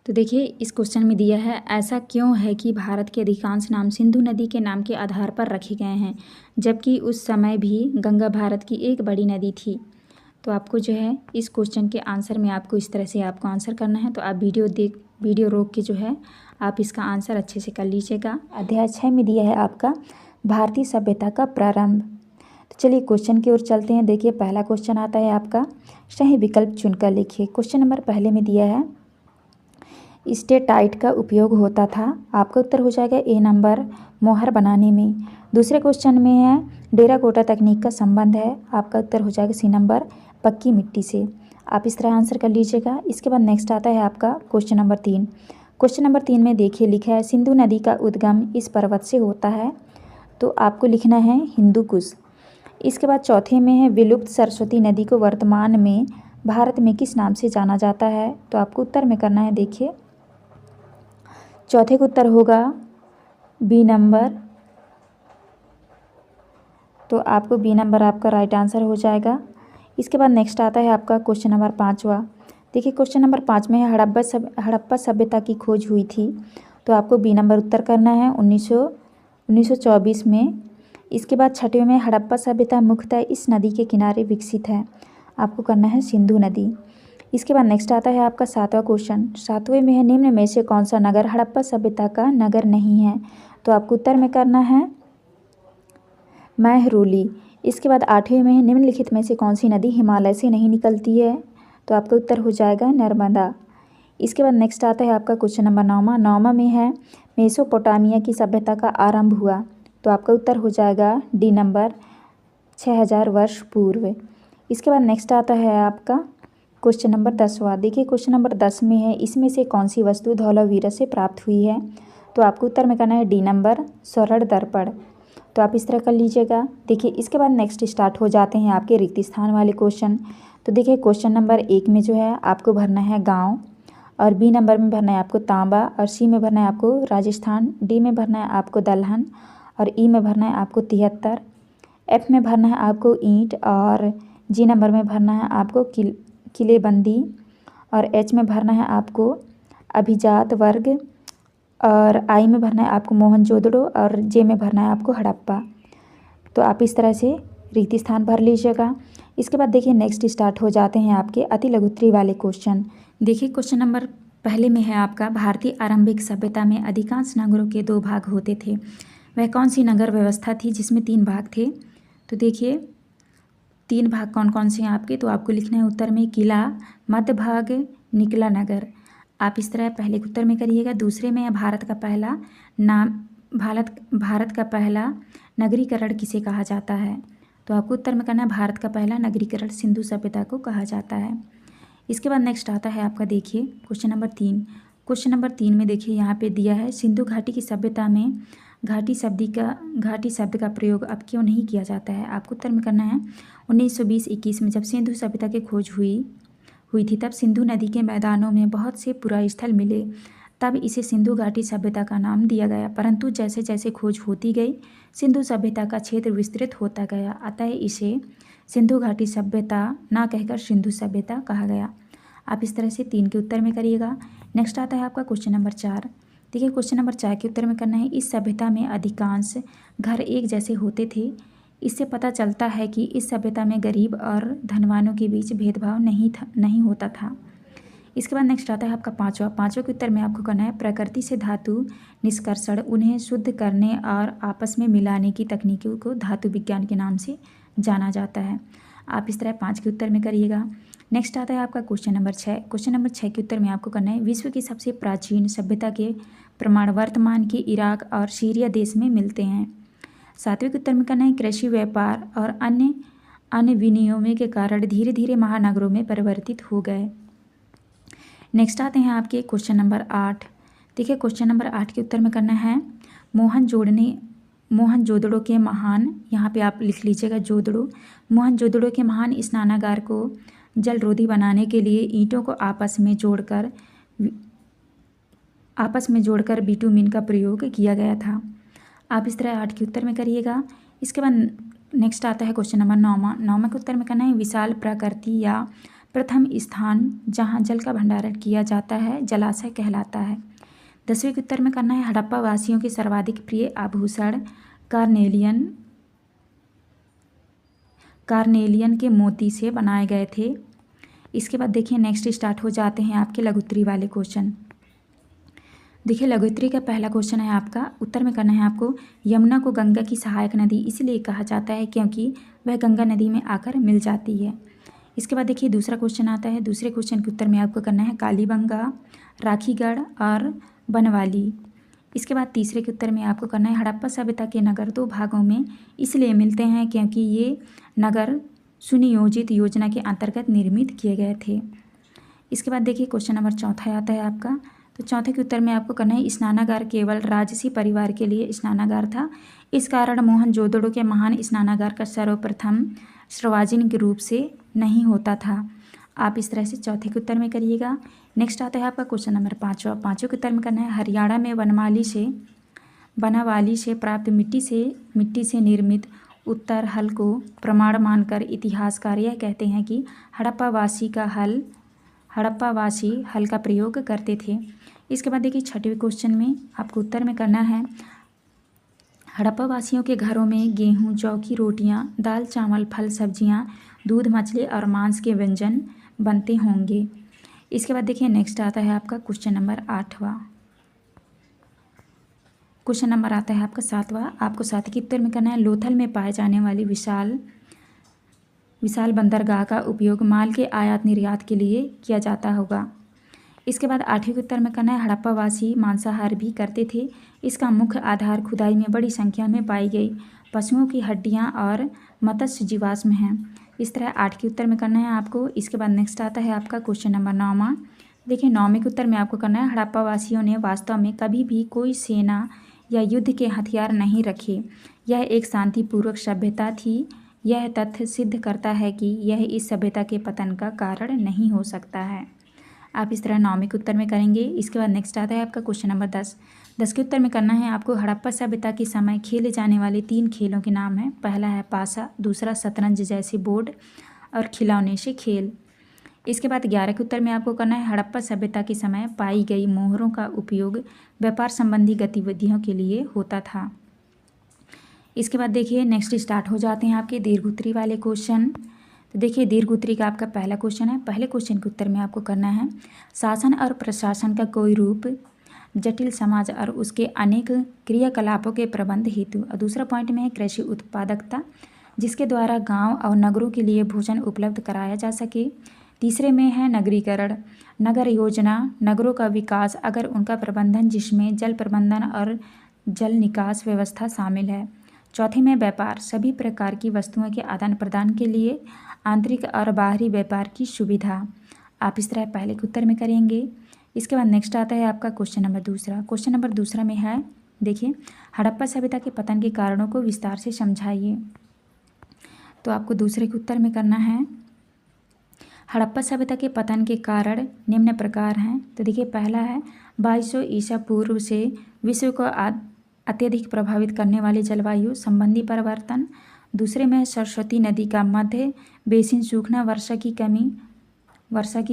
तो देखिए इस क्वेश्चन में दिया है ऐसा क्यों है कि भारत के अधिकांश नाम सिंधु नदी के नाम के आधार पर रखे गए हैं, जबकि उस समय भी गंगा भारत की एक बड़ी नदी थी। तो आपको जो है इस क्वेश्चन के आंसर में आपको इस तरह से आपको आंसर करना है। तो आप वीडियो रोक के जो है आप इसका आंसर अच्छे से कर लीजिएगा। अध्याय 6 में दिया है आपका भारतीय सभ्यता का प्रारंभ। तो चलिए क्वेश्चन की ओर चलते हैं। देखिए पहला क्वेश्चन आता है आपका सही विकल्प चुनकर लिखिए। क्वेश्चन नंबर पहले में दिया है स्टेटाइट का उपयोग होता था। आपका उत्तर हो जाएगा ए नंबर मोहर बनाने में। दूसरे क्वेश्चन में है टेराकोटा तकनीक का संबंध है। आपका उत्तर हो जाएगा सी नंबर पक्की मिट्टी से। आप इस तरह आंसर कर लीजिएगा। इसके बाद नेक्स्ट आता है आपका क्वेश्चन नंबर 3। क्वेश्चन नंबर 3 में देखिए लिखा है सिंधु नदी का उद्गम इस पर्वत से होता है। तो आपको लिखना है हिंदू कुश। इसके बाद चौथे में है विलुप्त सरस्वती नदी को वर्तमान में भारत में किस नाम से जाना जाता है। तो आपको उत्तर में करना है देखिए चौथे का उत्तर होगा बी नंबर। तो आपको बी नंबर आपका राइट आंसर हो जाएगा। इसके बाद नेक्स्ट आता है आपका क्वेश्चन नंबर 5वां। देखिए क्वेश्चन नंबर 5 में हड़प्पा सभ्यता की खोज हुई थी। तो आपको बी नंबर उत्तर करना है 1924 में। इसके बाद छठवें में हड़प्पा सभ्यता मुख्यतः इस नदी के किनारे विकसित है। आपको करना है सिंधु नदी। इसके बाद नेक्स्ट आता है आपका 7वां क्वेश्चन। 7वें में है निम्न में से कौन सा नगर हड़प्पा सभ्यता का नगर नहीं है। तो आपको उत्तर में करना है महरौली। इसके बाद 8वें में है निम्नलिखित में से कौन सी नदी हिमालय से नहीं निकलती है। तो आपका उत्तर हो जाएगा नर्मदा। इसके बाद नेक्स्ट आता है आपका क्वेश्चन नंबर 9वां में है मेसोपोटामिया की सभ्यता का आरंभ हुआ। तो आपका उत्तर हो जाएगा डी नंबर 6000 वर्ष पूर्व। इसके बाद नेक्स्ट आता है आपका क्वेश्चन नंबर 10वां। देखिए क्वेश्चन नंबर 10 में है इसमें से कौन सी वस्तु धौलावीरा से प्राप्त हुई है। तो आपको उत्तर में करना है डी नंबर स्वर्ण दर्पण। तो आप इस तरह कर लीजिएगा। देखिए इसके बाद नेक्स्ट स्टार्ट हो जाते हैं आपके रिक्त स्थान वाले क्वेश्चन। तो देखिए क्वेश्चन नंबर 1 में जो है आपको भरना है गाँव, और बी नंबर में भरना है आपको तांबा, और सी में भरना है आपको राजस्थान, डी में भरना है आपको दलहन, और ई में भरना है आपको 73, एफ में भरना है आपको ईंट, और जी नंबर में भरना है आपको किलेबंदी, और एच में भरना है आपको अभिजात वर्ग, और आई में भरना है आपको मोहनजोदड़ो, और जे में भरना है आपको हड़प्पा। तो आप इस तरह से रिक्त स्थान भर लीजिएगा। इसके बाद देखिए नेक्स्ट स्टार्ट हो जाते हैं आपके अति लघु उत्तरीय वाले क्वेश्चन। देखिए क्वेश्चन नंबर पहले में है आपका, भारतीय आरंभिक सभ्यता में अधिकांश नगरों के 2 भाग होते थे। वह कौन सी नगर व्यवस्था थी जिसमें 3 भाग थे? तो देखिए 3 भाग कौन कौन से हैं आपके, तो आपको लिखना है उत्तर में किला, मध्य भाग निकला नगर। आप इस तरह पहले के उत्तर में करिएगा। दूसरे में है भारत का पहला नगरीकरण किसे कहा जाता है? तो आपको उत्तर में करना है भारत का पहला नगरीकरण सिंधु सभ्यता को कहा जाता है। इसके बाद नेक्स्ट आता है आपका, देखिए क्वेश्चन नंबर 3। क्वेश्चन नंबर 3 में देखिए यहाँ पे दिया है, सिंधु घाटी की सभ्यता में घाटी शब्द का प्रयोग अब क्यों नहीं किया जाता है? आपको उत्तर में करना है 1920-21 में जब सिंधु सभ्यता की खोज हुई थी, तब सिंधु नदी के मैदानों में बहुत से पुरास्थल मिले, तब इसे सिंधु घाटी सभ्यता का नाम दिया गया। परंतु जैसे जैसे खोज होती गई, सिंधु सभ्यता का क्षेत्र विस्तृत होता गया, अतः इसे सिंधु घाटी सभ्यता ना कहकर सिंधु सभ्यता कहा गया। आप इस तरह से 3 के उत्तर में करिएगा। नेक्स्ट आता है आपका क्वेश्चन नंबर 4। देखिए क्वेश्चन नंबर 4 के उत्तर में करना है, इस सभ्यता में अधिकांश घर एक जैसे होते थे। इससे पता चलता है कि इस सभ्यता में गरीब और धनवानों के बीच भेदभाव नहीं होता था। इसके बाद नेक्स्ट आता है आपका 5वां के उत्तर में आपको करना है, प्रकृति से धातु निष्कर्षण, उन्हें शुद्ध करने और आपस में मिलाने की तकनीकों को धातु विज्ञान के नाम से जाना जाता है। आप इस तरह 5 के उत्तर में करिएगा। नेक्स्ट आता है आपका क्वेश्चन नंबर 6। क्वेश्चन नंबर 6 के उत्तर में आपको करना है, विश्व की सबसे प्राचीन सभ्यता के प्रमाण वर्तमान के इराक और सीरिया देश में मिलते हैं। 7वें के उत्तर में करना है, कृषि, व्यापार और अन्य विनियमों के कारण धीरे धीरे महानगरों में परिवर्तित हो गए। नेक्स्ट आते हैं आपके क्वेश्चन नंबर 8। देखिए क्वेश्चन नंबर 8 के उत्तर में करना है, मोहनजोदड़ो के महान, यहाँ पे आप लिख लीजिएगा मोहनजोदड़ो के महान स्नानागार को जलरोधी बनाने के लिए ईंटों को आपस में जोड़कर बिटुमिन का प्रयोग किया गया था। आप इस तरह 8 के उत्तर में करिएगा। इसके बाद नेक्स्ट आता है क्वेश्चन नंबर 9वां के उत्तर में करना है, विशाल प्रकृति या प्रथम स्थान जहां जल का भंडारण किया जाता है जलाशय कहलाता है। 10वें के उत्तर में करना है, हड़प्पा वासियों के सर्वाधिक प्रिय आभूषण कार्नेलियन के मोती से बनाए गए थे। इसके बाद देखिए नेक्स्ट स्टार्ट हो जाते हैं आपके लघु उत्तरीय वाले क्वेश्चन। देखिए लघु उत्तरीय का पहला क्वेश्चन है आपका, उत्तर में करना है आपको, यमुना को गंगा की सहायक नदी इसलिए कहा जाता है क्योंकि वह गंगा नदी में आकर मिल जाती है। इसके बाद देखिए दूसरा क्वेश्चन आता है। दूसरे क्वेश्चन के उत्तर में आपको करना है, कालीबंगा, राखीगढ़ और बनवाली। इसके बाद तीसरे के उत्तर में आपको करना है, हड़प्पा सभ्यता के नगर 2 भागों में इसलिए मिलते हैं क्योंकि ये नगर सुनियोजित योजना के अंतर्गत निर्मित किए गए थे। इसके बाद देखिए क्वेश्चन नंबर 4 आता है आपका। तो 4 के उत्तर में आपको करना है, स्नानागार केवल राजसी परिवार के लिए स्नानागार था, इस कारण मोहनजोदड़ो के महान स्नानागार का सर्वप्रथम सार्वजनिक रूप से नहीं होता था। आप इस तरह से 4 के उत्तर में करिएगा। नेक्स्ट आता है आपका क्वेश्चन नंबर 5वां के उत्तर में करना है, हरियाणा में बनावाली से प्राप्त मिट्टी से निर्मित उत्तर हल को प्रमाण मानकर इतिहासकार यह कहते हैं कि हड़प्पावासी हल का प्रयोग करते थे। इसके बाद देखिए 6वें क्वेश्चन में आपको उत्तर में करना है, हड़प्पावासियों के घरों में गेहूं, जौ की रोटियां, दाल, चावल, फल, सब्जियां, दूध, मछली और मांस के व्यंजन बनते होंगे। इसके बाद देखिए नेक्स्ट आता है आपका क्वेश्चन नंबर 8वां। क्वेश्चन नंबर आता है आपका 7वां। आपको 7 के उत्तर में करना है, लोथल में पाए जाने वाली विशाल बंदरगाह का उपयोग माल के आयात निर्यात के लिए किया जाता होगा। इसके बाद 8वें के उत्तर में करना है, हड़प्पावासी मांसाहार भी करते थे, इसका मुख्य आधार खुदाई में बड़ी संख्या में पाई गई पशुओं की हड्डियां और मत्स्य जीवाश्म हैं। इस तरह 8 के उत्तर में करना है आपको। इसके बाद नेक्स्ट आता है आपका क्वेश्चन नंबर 9वां। देखिए 9वें के उत्तर में आपको करना है, हड़प्पावासियों ने वास्तव में कभी भी कोई सेना या युद्ध के हथियार नहीं रखे, यह एक शांतिपूर्वक सभ्यता थी। यह तथ्य सिद्ध करता है कि यह इस सभ्यता के पतन का कारण नहीं हो सकता है। आप इस तरह 9वें के उत्तर में करेंगे। इसके बाद नेक्स्ट आता है आपका क्वेश्चन नंबर 10। 10 के उत्तर में करना है आपको, हड़प्पा सभ्यता के समय खेले जाने वाले 3 खेलों के नाम हैं। पहला है पासा, दूसरा शतरंज जैसे बोर्ड और खिलौने से खेल। इसके बाद 11 के उत्तर में आपको करना है, हड़प्पा सभ्यता के समय पाई गई मोहरों का उपयोग व्यापार संबंधी गतिविधियों के लिए होता था। इसके बाद देखिए नेक्स्ट स्टार्ट हो जाते हैं आपके दीर्घ वाले क्वेश्चन। तो देखिए दीर्घ का आपका पहला क्वेश्चन है। पहले क्वेश्चन के उत्तर में आपको करना है शासन और प्रशासन का कोई रूप जटिल समाज और उसके अनेक क्रियाकलापों के प्रबंध हेतु। और दूसरा पॉइंट में है कृषि उत्पादकता जिसके द्वारा गांव और नगरों के लिए भोजन उपलब्ध कराया जा सके। तीसरे में है नगरीकरण, नगर योजना, नगरों का विकास अगर उनका प्रबंधन जिसमें जल प्रबंधन और जल निकास व्यवस्था शामिल है। चौथे में व्यापार, सभी प्रकार की वस्तुओं के आदान प्रदान के लिए आंतरिक और बाहरी व्यापार की सुविधा। आप इस तरह पहले के उत्तर में करेंगे। इसके बाद नेक्स्ट आता है आपका क्वेश्चन नंबर दूसरा। क्वेश्चन नंबर दूसरा में है देखिए हड़प्पा सभ्यता के पतन के कारणों को विस्तार से समझाइए। तो आपको दूसरे के उत्तर में करना है हड़प्पा सभ्यता के पतन के कारण निम्न प्रकार हैं। तो देखिए पहला है 2200 ईसा पूर्व से विश्व को अत्यधिक प्रभावित करने वाले जलवायु संबंधी परिवर्तन। दूसरे में सरस्वती नदी का मध्य बेसिन सूखना, वर्षा की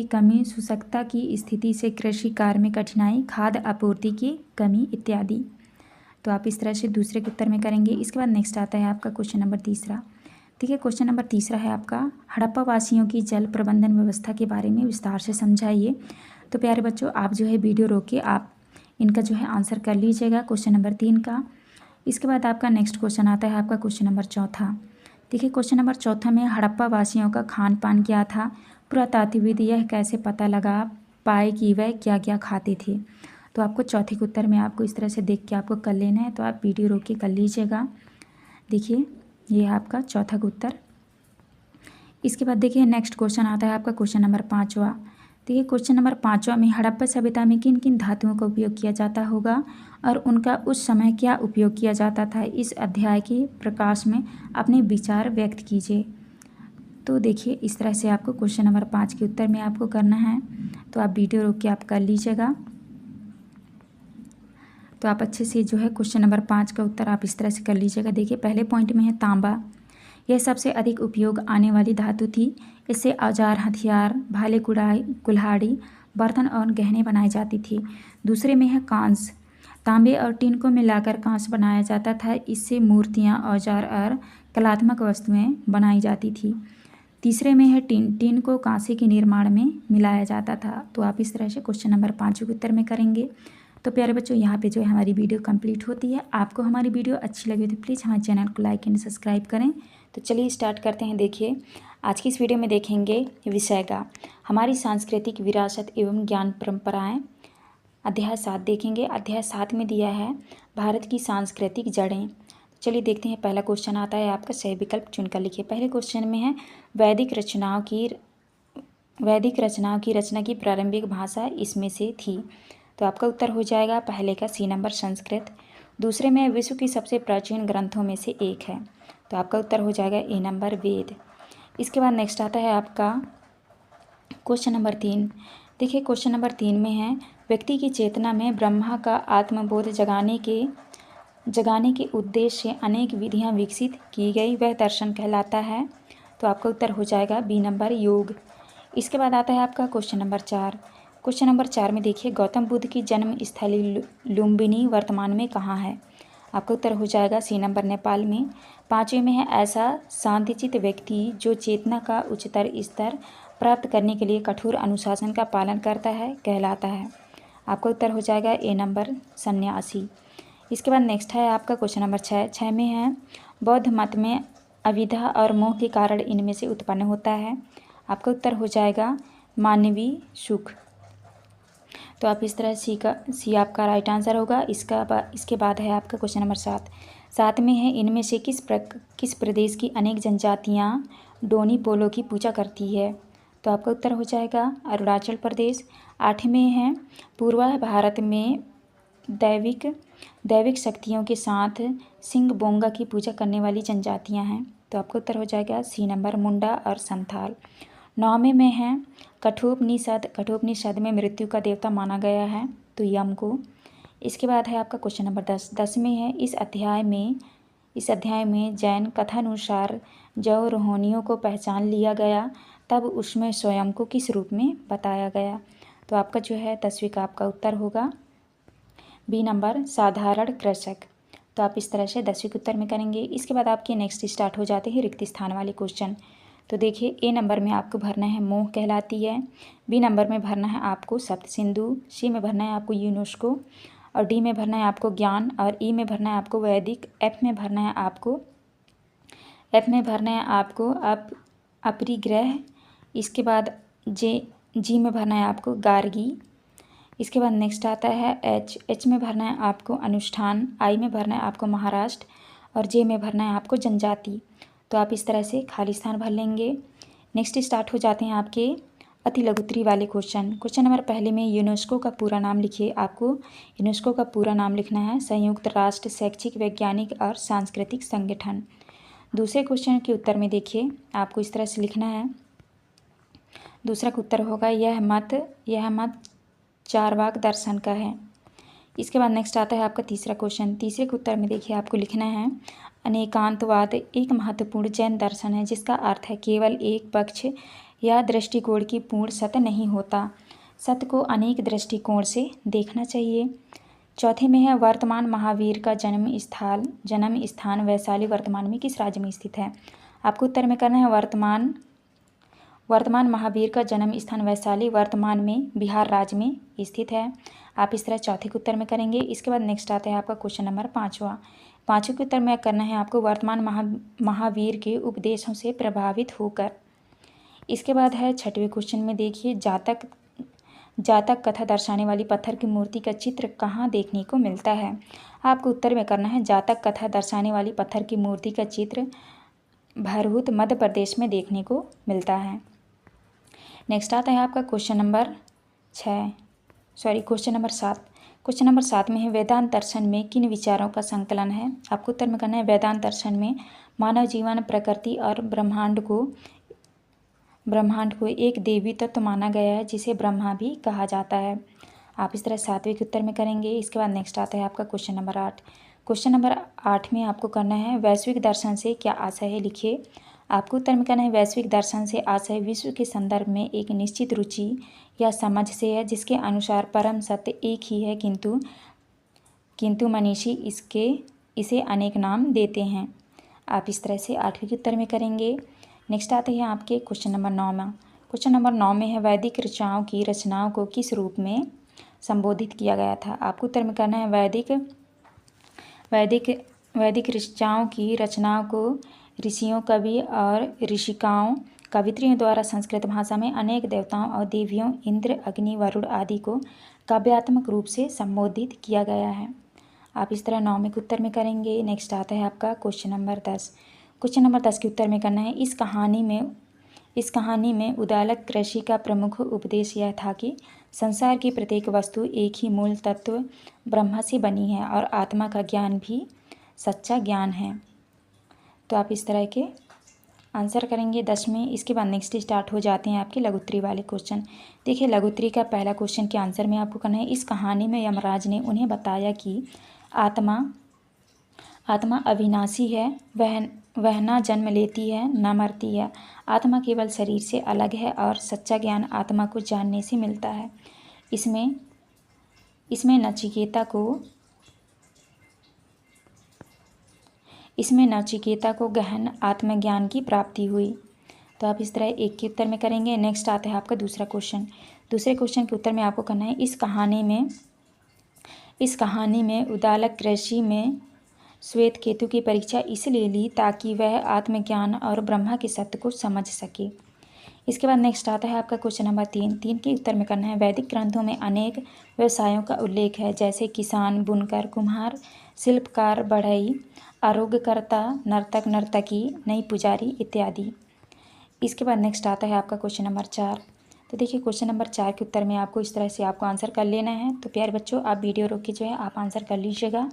कमी, शुष्कता की स्थिति से कृषि कार्य में कठिनाई, खाद्य आपूर्ति की कमी इत्यादि। तो आप इस तरह से दूसरे के उत्तर में करेंगे। इसके बाद नेक्स्ट आता है आपका क्वेश्चन नंबर तीसरा। ठीक है, क्वेश्चन नंबर तीसरा है आपका हड़प्पा वासियों की जल प्रबंधन व्यवस्था के बारे में विस्तार से समझाइए। तो प्यारे बच्चों आप जो है वीडियो रोक के आप इनका जो है आंसर कर लीजिएगा क्वेश्चन नंबर 3 का। इसके बाद आपका नेक्स्ट क्वेश्चन आता है आपका क्वेश्चन नंबर चौथा। देखिए क्वेश्चन नंबर चौथा में हड़प्पा वासियों का खान पान क्या था, पुरातात्विद यह कैसे पता लगा पाए कि वह क्या क्या खाते थे। तो आपको चौथे के उत्तर में आपको इस तरह से देख के आपको कर लेना है। तो आप वीडियो रोक के कर लीजिएगा। देखिए ये है आपका चौथा का उत्तर। इसके बाद देखिए नेक्स्ट क्वेश्चन आता है आपका क्वेश्चन नंबर 5वां। देखिए क्वेश्चन नंबर 5वां में हड़प्पा सभ्यता में किन किन धातुओं का उपयोग किया जाता होगा और उनका उस समय क्या उपयोग किया जाता था, इस अध्याय के प्रकाश में अपने विचार व्यक्त कीजिए। तो देखिए इस तरह से आपको क्वेश्चन नंबर 5 के उत्तर में आपको करना है। तो आप वीडियो रोक के आप कर लीजिएगा। तो आप अच्छे से जो है क्वेश्चन नंबर 5 का उत्तर आप इस तरह से कर लीजिएगा। देखिए पहले पॉइंट में है तांबा, यह सबसे अधिक उपयोग आने वाली धातु थी। इससे औजार, हथियार, भाले, कुल्हाड़ी, बर्तन और गहने बनाए जाती थी। दूसरे में है कांस, तांबे और टीन को मिलाकर कांस बनाया जाता था। इससे मूर्तियाँ, औजार और कलात्मक वस्तुएं बनाई जाती थी। तीसरे में है टीन को कांसे के निर्माण में मिलाया जाता था। तो आप इस तरह से क्वेश्चन नंबर 5 के उत्तर में करेंगे। तो प्यारे बच्चों यहाँ पे जो है हमारी वीडियो कंप्लीट होती है। आपको हमारी वीडियो अच्छी लगी तो प्लीज़ हमारे चैनल को लाइक एंड सब्सक्राइब करें। तो चलिए स्टार्ट करते हैं। देखिए आज की इस वीडियो में देखेंगे विषय का हमारी सांस्कृतिक विरासत एवं ज्ञान परंपराएं। अध्याय 7 देखेंगे। अध्याय 7 में दिया है भारत की सांस्कृतिक जड़ें। चलिए देखते हैं। पहला क्वेश्चन आता है आपका सही विकल्प चुनकर लिखिए। पहले क्वेश्चन में है वैदिक रचनाओं की रचना की प्रारंभिक भाषा इसमें से थी। तो आपका उत्तर हो जाएगा पहले का सी नंबर संस्कृत। दूसरे में विश्व की सबसे प्राचीन ग्रंथों में से एक है। तो आपका उत्तर हो जाएगा ए नंबर वेद। इसके बाद नेक्स्ट आता है आपका क्वेश्चन नंबर 3। देखिए क्वेश्चन नंबर 3 में है व्यक्ति की चेतना में ब्रह्मा का आत्मबोध जगाने के उद्देश्य से अनेक विधियां विकसित की गई, वह दर्शन कहलाता है। तो आपका उत्तर हो जाएगा बी नंबर योग। इसके बाद आता है आपका क्वेश्चन नंबर 4। क्वेश्चन नंबर 4 में देखिए गौतम बुद्ध की जन्म स्थली लुम्बिनी वर्तमान में कहाँ है। आपका उत्तर हो जाएगा सी नंबर नेपाल में। 5वें में है ऐसा शांतिचित व्यक्ति जो चेतना का उच्चतर स्तर प्राप्त करने के लिए कठोर अनुशासन का पालन करता है कहलाता है। आपका उत्तर हो जाएगा ए नंबर सन्यासी। इसके बाद नेक्स्ट है आपका क्वेश्चन नंबर 6 में है बौद्ध मत में अविद्या और मोह के कारण इनमें से उत्पन्न होता है। आपका उत्तर हो जाएगा मानवीय सुख। तो आप इस तरह सी आपका राइट आंसर होगा। इसके बाद है आपका क्वेश्चन नंबर 7 में है इनमें से किस प्रदेश की अनेक जनजातियाँ डोनी पोलो की पूजा करती है। तो आपका उत्तर हो जाएगा अरुणाचल प्रदेश। 8 में है पूर्व भारत में दैविक शक्तियों के साथ सिंह बोंगा की पूजा करने वाली जनजातियाँ हैं। तो आपका उत्तर हो जाएगा सी नंबर मुंडा और संथाल। 9वें में है कठोपनिषद में मृत्यु का देवता माना गया है, तो यम को। इसके बाद है आपका क्वेश्चन नंबर 10 में है इस अध्याय में जैन कथानुसार जब रोहिणियों को पहचान लिया गया तब उसमें स्वयं को किस रूप में बताया गया। तो आपका जो है 10वीं का आपका उत्तर होगा बी नंबर साधारण कृषक। तो आप इस तरह से 10वीं के उत्तर में करेंगे। इसके बाद आपके नेक्स्ट स्टार्ट हो जाते हैं रिक्त स्थान वाले क्वेश्चन। तो देखिए, ए नंबर में आपको भरना है मोह कहलाती है, बी नंबर में भरना है आपको सप्त सिंधु, सी में भरना है आपको यूनेस्को, और डी में भरना है आपको ज्ञान, और ई में भरना है आपको वैदिक, एफ में भरना है आपको अपरिग्रह। इसके बाद जी में भरना है आपको गार्गी। इसके बाद नेक्स्ट आता है एच में भरना है आपको अनुष्ठान, आई में भरना है आपको महाराष्ट्र, और जे में भरना है आपको जनजाति। तो आप इस तरह से खाली स्थान भर लेंगे। नेक्स्ट स्टार्ट हो जाते हैं आपके अति लघुत्तरी वाले क्वेश्चन। क्वेश्चन नंबर पहले में यूनेस्को का पूरा नाम लिखिए। आपको यूनेस्को का पूरा नाम लिखना है संयुक्त राष्ट्र शैक्षिक वैज्ञानिक और सांस्कृतिक संगठन। दूसरे क्वेश्चन के उत्तर में देखिए, आपको इस तरह से लिखना है। दूसरा का उत्तर होगा यह मत चारवाक दर्शन का है। इसके बाद नेक्स्ट आता है आपका तीसरा क्वेश्चन। तीसरे के उत्तर में देखिए, आपको लिखना है अनेकांतवाद एक महत्वपूर्ण जैन दर्शन है जिसका अर्थ है केवल एक पक्ष या दृष्टिकोण की पूर्ण सत्य नहीं होता, सत्य को अनेक दृष्टिकोण से देखना चाहिए। चौथे में है वर्तमान महावीर का जन्म स्थान वैशाली वर्तमान में किस राज्य में स्थित है। आपको उत्तर में करना है वर्तमान महावीर का जन्म स्थान वैशाली वर्तमान में बिहार राज्य में स्थित है। आप इस तरह चौथे के उत्तर में करेंगे। इसके बाद नेक्स्ट आता है आपका क्वेश्चन नंबर पाँचवें के उत्तर में करना है आपको वर्तमान महावीर के उपदेशों से प्रभावित होकर। इसके बाद है छठवें क्वेश्चन में देखिए, जातक कथा दर्शाने वाली पत्थर की मूर्ति का चित्र कहाँ देखने को मिलता है। आपको उत्तर में करना है जातक कथा दर्शाने वाली पत्थर की मूर्ति का चित्र भरहुत मध्य प्रदेश में देखने को मिलता है। नेक्स्ट आता है आपका क्वेश्चन नंबर 7। क्वेश्चन नंबर 7 में है वेदांत दर्शन में किन विचारों का संकलन है। आपको उत्तर में करना है वेदांत दर्शन में मानव जीवन प्रकृति और ब्रह्मांड को एक देवी तत्व माना गया है जिसे ब्रह्मा भी कहा जाता है। आप इस तरह 7वें के उत्तर में करेंगे। इसके बाद नेक्स्ट आता है आपका क्वेश्चन नंबर 8। क्वेश्चन नंबर 8 में आपको करना है वैश्विक दर्शन से क्या आशय है, लिखिए। आपको उत्तर में करना है वैश्विक दर्शन से आशय विश्व के संदर्भ में एक निश्चित रुचि या समझ से है जिसके अनुसार परम सत्य एक ही है किंतु मनीषी इसे अनेक नाम देते हैं। आप इस तरह से 8वें के उत्तर में करेंगे। नेक्स्ट आते हैं आपके क्वेश्चन नंबर 9 में। क्वेश्चन नंबर 9 में है वैदिक ऋचाओं की रचनाओं को किस रूप में संबोधित किया गया था। आपको उत्तर में करना है वैदिक ऋचाओं की रचनाओं को ऋषियों कवि और ऋषिकाओं कवित्रियों द्वारा संस्कृत भाषा में अनेक देवताओं और देवियों इंद्र अग्नि वरुण आदि को काव्यात्मक रूप से संबोधित किया गया है। आप इस तरह 9वें के उत्तर में करेंगे। नेक्स्ट आता है आपका क्वेश्चन नंबर 10। क्वेश्चन नंबर 10 के उत्तर में करना है इस कहानी में उदालक कृषि का प्रमुख उपदेश यह था कि संसार की प्रत्येक वस्तु एक ही मूल तत्व ब्रह्मा से बनी है और आत्मा का ज्ञान भी सच्चा ज्ञान है। तो आप इस तरह के आंसर करेंगे 10 में। इसके बाद नेक्स्ट स्टार्ट हो जाते हैं आपके लघुत्तरी वाले क्वेश्चन। देखिए, लघुत्तरी का पहला क्वेश्चन के आंसर में आपको करना है इस कहानी में यमराज ने उन्हें बताया कि आत्मा अविनाशी है, वह न जन्म लेती है न मरती है, आत्मा केवल शरीर से अलग है और सच्चा ज्ञान आत्मा को जानने से मिलता है। इसमें नचिकेता को गहन आत्मज्ञान की प्राप्ति हुई। तो आप इस तरह 1 के उत्तर में करेंगे। नेक्स्ट आता है आपका दूसरा क्वेश्चन। दूसरे क्वेश्चन के उत्तर में आपको करना है इस कहानी में उदालक ऋषि में श्वेत केतु की परीक्षा इसलिए ली ताकि वह आत्मज्ञान और ब्रह्मा के सत्य को समझ सके। इसके बाद नेक्स्ट आता है आपका क्वेश्चन नंबर 3 के उत्तर में करना है वैदिक ग्रंथों में अनेक व्यवसायों का उल्लेख है जैसे किसान, बुनकर, कुम्हार, शिल्पकार, बढ़ई, आरोग्यकर्ता, नर्तक, नर्तकी, नई पुजारी इत्यादि। इसके बाद नेक्स्ट आता है आपका क्वेश्चन नंबर 4। तो देखिए, क्वेश्चन नंबर 4 के उत्तर में आपको इस तरह से आपको आंसर कर लेना है। तो प्यारे बच्चों, आप वीडियो रोक के जो है आप आंसर कर लीजिएगा।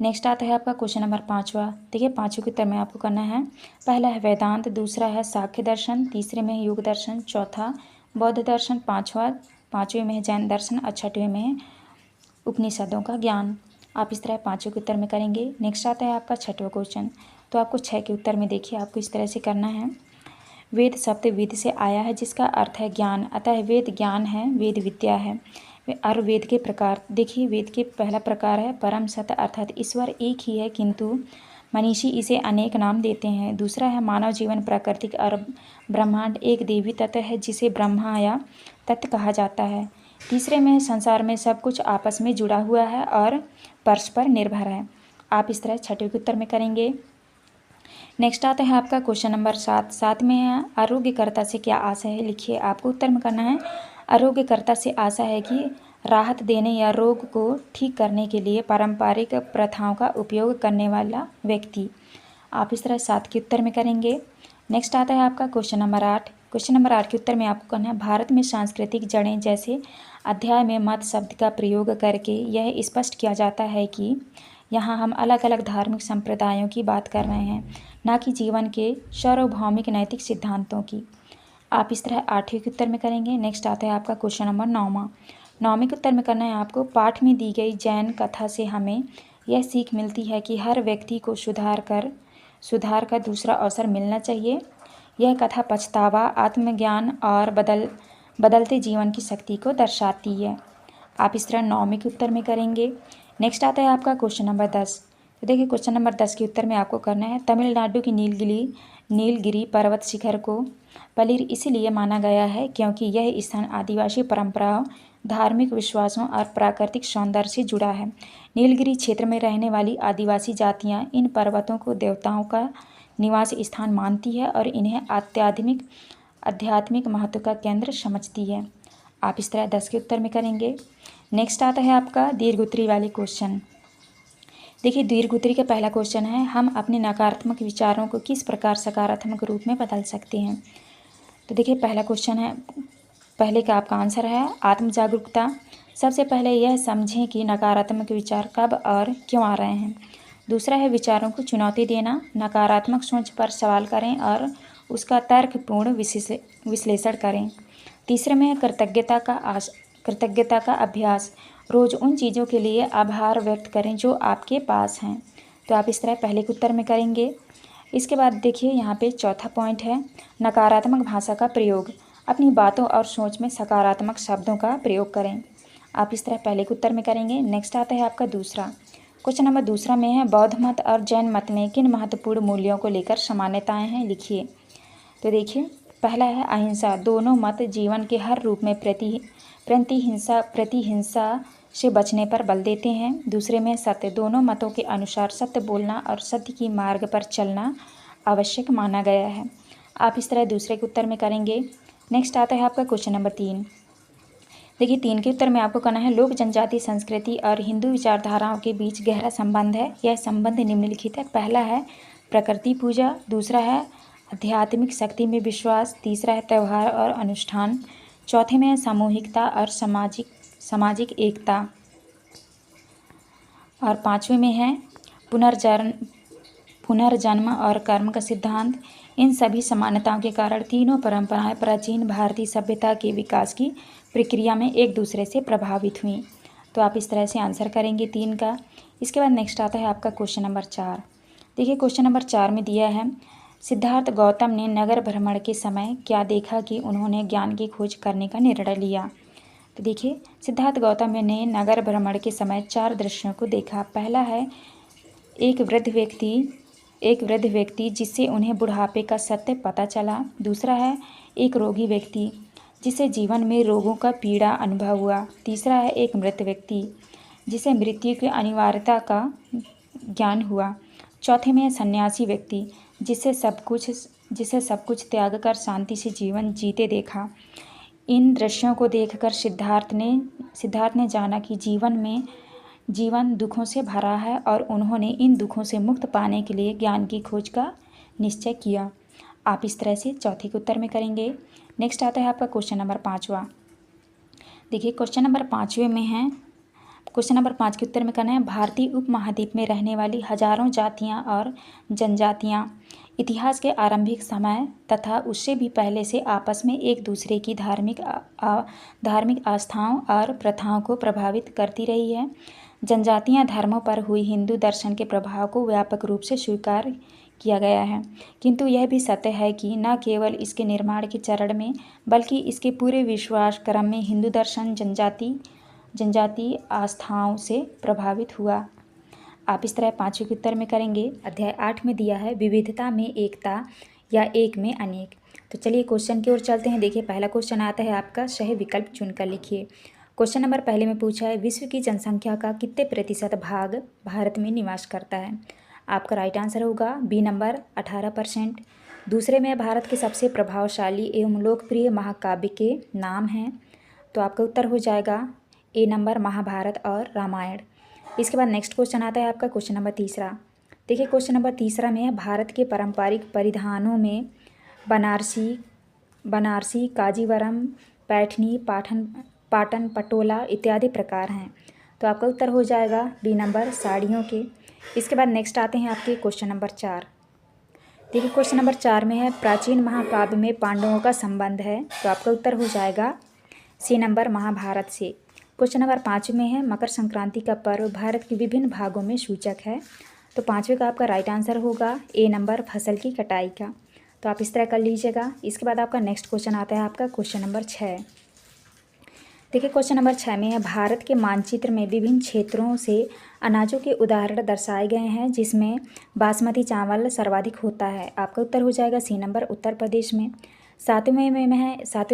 नेक्स्ट आता है आपका क्वेश्चन नंबर 5वां। देखिए, 5वें के उत्तर में आपको करना है पहला है वेदांत, दूसरा है सांख्य दर्शन, तीसरे में है योग दर्शन, चौथा बौद्ध दर्शन, पाँचवें में है जैन दर्शन और 6वें में है उपनिषदों का ज्ञान। आप इस तरह 5वें के उत्तर में करेंगे। नेक्स्ट आता है आपका 6वां क्वेश्चन। तो आपको 6 के उत्तर में देखिए आपको इस तरह से करना है वेद शब्द विद से आया है जिसका अर्थ है ज्ञान, अतः वेद ज्ञान है, वेद विद्या है। और वेद के प्रकार देखिए, वेद के पहला प्रकार है परम सत्य, अर्थात ईश्वर एक ही है किंतु मनीषी इसे अनेक नाम देते हैं। दूसरा है मानव जीवन प्राकृतिक और ब्रह्मांड एक देवी तत्व है जिसे ब्रह्मा या तत्व कहा जाता है। तीसरे में संसार में सब कुछ आपस में जुड़ा हुआ है और परस्पर निर्भर है। आप इस तरह छठे के उत्तर में करेंगे। नेक्स्ट आता है आपका क्वेश्चन नंबर 7 में है आरोग्यकर्ता से क्या आशा है, लिखिए। आपको उत्तर में करना है आरोग्यकर्ता से आशा है कि राहत देने या रोग को ठीक करने के लिए पारंपरिक प्रथाओं का उपयोग करने वाला व्यक्ति। आप इस तरह 7 के उत्तर में करेंगे। नेक्स्ट आता है आपका क्वेश्चन नंबर 8। क्वेश्चन नंबर 8 के उत्तर में आपको कहना है भारत में सांस्कृतिक जड़ें जैसे अध्याय में मत शब्द का प्रयोग करके यह स्पष्ट किया जाता है कि यहाँ हम अलग अलग धार्मिक संप्रदायों की बात कर रहे हैं, न कि जीवन के सार्वभौमिक नैतिक सिद्धांतों की। आप इस तरह 8वें के उत्तर में करेंगे। नेक्स्ट आता है आपका क्वेश्चन नंबर 9वें के उत्तर में करना है आपको पाठ में दी गई जैन कथा से हमें यह सीख मिलती है कि हर व्यक्ति को सुधार का दूसरा अवसर मिलना चाहिए। यह कथा पछतावा, आत्मज्ञान और बदलते जीवन की शक्ति को दर्शाती है। आप इस तरह 9वें के उत्तर में करेंगे। नेक्स्ट आता है आपका क्वेश्चन नंबर 10। तो देखिए क्वेश्चन नंबर 10 के उत्तर में आपको करना है तमिलनाडु की नीलगिरी पर्वत शिखर को पलीर इसलिए माना गया है क्योंकि यह स्थान आदिवासी परंपराओं, धार्मिक विश्वासों और प्राकृतिक सौंदर्य से जुड़ा है। नीलगिरी क्षेत्र में रहने वाली आदिवासी जातियां इन पर्वतों को देवताओं का निवास स्थान मानती है और इन्हें आध्यात्मिक महत्व का केंद्र समझती है। आप इस तरह 10 के उत्तर में करेंगे। नेक्स्ट आता है आपका दीर्घोत्तरी वाले क्वेश्चन। देखिए दीर्घोत्तरी का पहला क्वेश्चन है हम अपने नकारात्मक विचारों को किस प्रकार सकारात्मक रूप में बदल सकते हैं। तो देखिए पहला क्वेश्चन है, पहले का आपका आंसर है आत्म जागरूकता। सबसे पहले यह समझें कि नकारात्मक विचार कब और क्यों आ रहे हैं। दूसरा है विचारों को चुनौती देना, नकारात्मक सोच पर सवाल करें और उसका तर्कपूर्ण विश्लेषण करें। तीसरे में है कृतज्ञता का अभ्यास, रोज़ उन चीज़ों के लिए आभार व्यक्त करें जो आपके पास हैं। तो आप इस तरह पहले के उत्तर में करेंगे। इसके बाद देखिए यहाँ पे चौथा पॉइंट है नकारात्मक भाषा का प्रयोग, अपनी बातों और सोच में सकारात्मक शब्दों का प्रयोग करें। आप इस तरह पहले के उत्तर में करेंगे। नेक्स्ट आता है आपका दूसरा क्वेश्चन नंबर दूसरा में है बौद्ध मत और जैन मत में किन महत्वपूर्ण मूल्यों को लेकर समानताएं हैं, लिखिए। तो देखिए पहला है अहिंसा, दोनों मत जीवन के हर रूप में प्रतिहिंसा से बचने पर बल देते हैं। दूसरे में सत्य, दोनों मतों के अनुसार सत्य बोलना और सत्य की मार्ग पर चलना आवश्यक माना गया है। आप इस तरह दूसरे के उत्तर में करेंगे। नेक्स्ट आता है आपका क्वेश्चन नंबर 3। देखिए 3 के उत्तर में आपको कहना है लोक जनजाति संस्कृति और हिंदू विचारधाराओं के बीच गहरा संबंध है। यह संबंध निम्नलिखित है। पहला है प्रकृति पूजा, दूसरा है आध्यात्मिक शक्ति में विश्वास, तीसरा है त्यौहार और अनुष्ठान, चौथे में है सामूहिकता और सामाजिक एकता, और पांचवें में है पुनर्जन्म और कर्म का सिद्धांत। इन सभी समानताओं के कारण तीनों परंपराएं प्राचीन भारतीय सभ्यता के विकास की प्रक्रिया में एक दूसरे से प्रभावित हुई। तो आप इस तरह से आंसर करेंगे 3 का। इसके बाद नेक्स्ट आता है आपका क्वेश्चन नंबर 4। देखिए क्वेश्चन नंबर 4 में दिया है सिद्धार्थ गौतम ने नगर भ्रमण के समय क्या देखा कि उन्होंने ज्ञान की खोज करने का निर्णय लिया। तो देखिए सिद्धार्थ गौतम ने नगर भ्रमण के समय 4 दृश्यों को देखा। पहला है एक वृद्ध व्यक्ति जिससे उन्हें बुढ़ापे का सत्य पता चला। दूसरा है एक रोगी व्यक्ति जिसे जीवन में रोगों का पीड़ा अनुभव हुआ। तीसरा है एक मृत व्यक्ति जिसे मृत्यु की अनिवार्यता का ज्ञान हुआ। चौथे में है सन्यासी व्यक्ति जिसे सब कुछ त्याग कर शांति से जीवन जीते देखा। इन दृश्यों को देखकर सिद्धार्थ ने जाना कि जीवन दुखों से भरा है और उन्होंने इन दुखों से मुक्त पाने के लिए ज्ञान की खोज का निश्चय किया। आप इस तरह से चौथे के उत्तर में करेंगे। नेक्स्ट आता है आपका क्वेश्चन नंबर 5वां। देखिए क्वेश्चन नंबर 5वें में है क्वेश्चन नंबर 5 के उत्तर में करना है भारतीय उपमहाद्वीप में रहने वाली हजारों जातियां और जनजातियां इतिहास के आरंभिक समय तथा उससे भी पहले से आपस में एक दूसरे की धार्मिक आस्थाओं और प्रथाओं को प्रभावित करती रही है। जनजातियां धर्मों पर हुई हिंदू दर्शन के प्रभाव को व्यापक रूप से स्वीकार किया गया है, किंतु यह भी सत्य है कि न केवल इसके निर्माण के चरण में बल्कि इसके पूरे विश्वास क्रम में हिंदू दर्शन जनजातीय आस्थाओं से प्रभावित हुआ। आप इस तरह 5वें के उत्तर में करेंगे। अध्याय 8 में दिया है विविधता में एकता या एक में अनेक। तो चलिए क्वेश्चन की ओर चलते हैं। देखिए पहला क्वेश्चन आता है आपका, सही विकल्प चुनकर लिखिए। क्वेश्चन नंबर पहले में पूछा है विश्व की जनसंख्या का कितने प्रतिशत भाग भारत में निवास करता है। आपका राइट आंसर होगा बी नंबर 18%। दूसरे में भारत के सबसे प्रभावशाली एवं लोकप्रिय महाकाव्य के नाम हैं। तो आपका उत्तर हो जाएगा ए नंबर महाभारत और रामायण। इसके बाद नेक्स्ट क्वेश्चन आता है आपका क्वेश्चन नंबर तीसरा। देखिए क्वेश्चन नंबर तीसरा में है भारत के पारंपरिक परिधानों में बनारसी काजीवरम पैठनी पाटन पटोला इत्यादि प्रकार हैं। तो आपका उत्तर हो जाएगा बी नंबर साड़ियों के। इसके बाद नेक्स्ट आते हैं आपके क्वेश्चन नंबर 4। देखिए क्वेश्चन नंबर 4 में है प्राचीन महाकाव्य में पांडवों का संबंध है। तो आपका उत्तर हो जाएगा सी नंबर महाभारत से। क्वेश्चन नंबर 5 में है मकर संक्रांति का पर्व भारत के विभिन्न भागों में सूचक है। तो 5वें का आपका राइट आंसर होगा ए नंबर फसल की कटाई का। तो आप इस तरह कर लीजिएगा। इसके बाद आपका नेक्स्ट क्वेश्चन आता है आपका क्वेश्चन नंबर 6। देखिए क्वेश्चन नंबर 6 में है भारत के मानचित्र में विभिन्न क्षेत्रों से अनाजों के उदाहरण दर्शाए गए हैं जिसमें बासमती चावल सर्वाधिक होता है। आपका उत्तर हो जाएगा सी नंबर उत्तर प्रदेश में। 7वें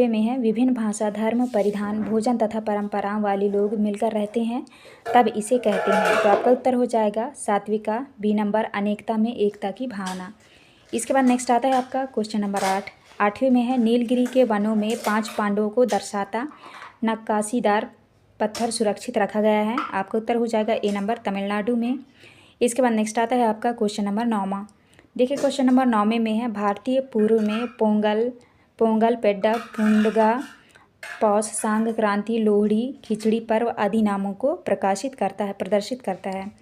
में है विभिन्न भाषा धर्म परिधान भोजन तथा परंपराओं वाले लोग मिलकर रहते हैं तब इसे कहते हैं। तो आपका उत्तर हो जाएगा 7वीं का बी नंबर अनेकता में एकता की भावना। इसके बाद नेक्स्ट आता है आपका क्वेश्चन नंबर 8। 8वें में है नीलगिरी के वनों में 5 पांडवों को दर्शाता नक्काशीदार पत्थर सुरक्षित रखा गया है। आपका उत्तर हो जाएगा ए नंबर तमिलनाडु में। इसके बाद नेक्स्ट आता है आपका क्वेश्चन नंबर 9वां। देखिए क्वेश्चन नंबर 9वें में है भारतीय पूर्व में पोंगल पेड्डा पुंडगा पौष संक्रांति लोहड़ी खिचड़ी पर्व आदि नामों को प्रदर्शित करता है।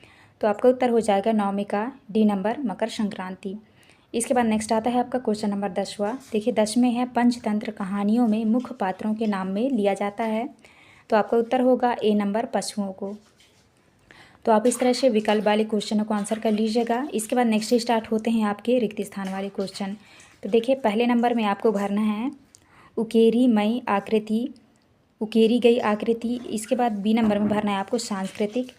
तो आपका उत्तर हो जाएगा 9वें का डी नंबर मकर संक्रांति। इसके बाद नेक्स्ट आता है आपका क्वेश्चन नंबर 10वां। देखिए 10 में है पंचतंत्र कहानियों में मुख्य पात्रों के नाम में लिया जाता है। तो आपका उत्तर होगा ए नंबर पशुओं को। तो आप इस तरह से विकल्प वाले क्वेश्चनों को आंसर कर लीजिएगा। इसके बाद नेक्स्ट स्टार्ट होते हैं आपके रिक्त स्थान वाले क्वेश्चन। तो देखिए पहले नंबर में आपको भरना है उकेरी गई आकृति। इसके बाद बी नंबर में भरना है आपको सांस्कृतिक।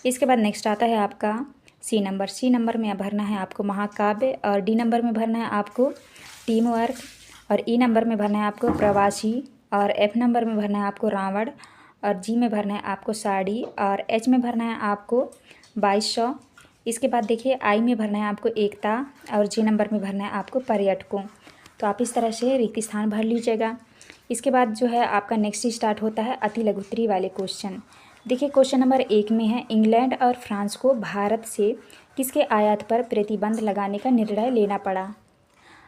इसके बाद नेक्स्ट आता है आपका सी नंबर में भरना है आपको महाकाव्य और डी नंबर में भरना है आपको टीम वर्क और ई नंबर में भरना है आपको प्रवासी और एफ नंबर में भरना है आपको रावण और जी में भरना है आपको साड़ी और एच में भरना है आपको 2200। इसके बाद देखिए आई में भरना है आपको एकता और जे नंबर में भरना है आपको पर्यटकों। तो आप इस तरह से रिक्त स्थान भर लीजिएगा। इसके बाद जो है आपका नेक्स्ट स्टार्ट होता है अति लघुत्तरी वाले क्वेश्चन। देखिए क्वेश्चन नंबर 1 में है इंग्लैंड और फ्रांस को भारत से किसके आयात पर प्रतिबंध लगाने का निर्णय लेना पड़ा।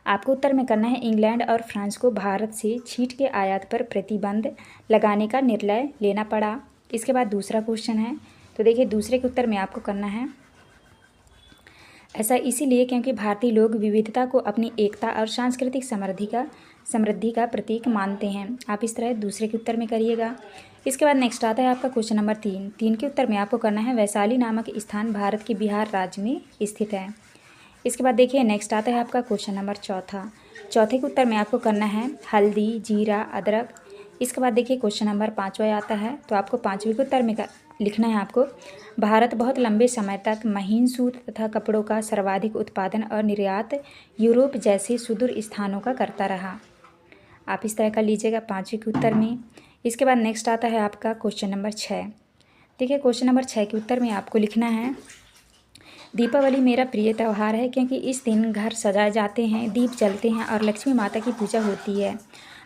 आपको उत्तर में करना है इंग्लैंड और फ्रांस को भारत से छींट के आयात पर प्रतिबंध लगाने का निर्णय लेना पड़ा। इसके बाद दूसरा क्वेश्चन है। तो देखिए दूसरे के उत्तर में आपको करना है ऐसा इसीलिए क्योंकि भारतीय लोग विविधता को अपनी एकता और सांस्कृतिक समृद्धि का प्रतीक मानते हैं। आप इस तरह दूसरे के उत्तर में करिएगा। इसके बाद नेक्स्ट आता है आपका क्वेश्चन नंबर 3 के उत्तर में आपको करना है वैशाली नामक स्थान भारत के बिहार राज्य में स्थित है। इसके बाद देखिए नेक्स्ट आता है आपका क्वेश्चन नंबर चौथे के उत्तर में आपको करना है हल्दी जीरा अदरक। इसके बाद देखिए क्वेश्चन नंबर 5वां आता है। तो आपको 5वें के उत्तर में लिखना है आपको भारत बहुत लंबे समय तक महीन सूत तथा कपड़ों का सर्वाधिक उत्पादन और निर्यात यूरोप जैसे सुदूर स्थानों का करता रहा। आप इस तरह का लीजिएगा 5वें के उत्तर में। इसके बाद नेक्स्ट आता है आपका क्वेश्चन नंबर 6। देखिए क्वेश्चन नंबर 6 के उत्तर में आपको लिखना है दीपावली मेरा प्रिय त्यौहार है क्योंकि इस दिन घर सजाए जाते हैं दीप जलते हैं और लक्ष्मी माता की पूजा होती है।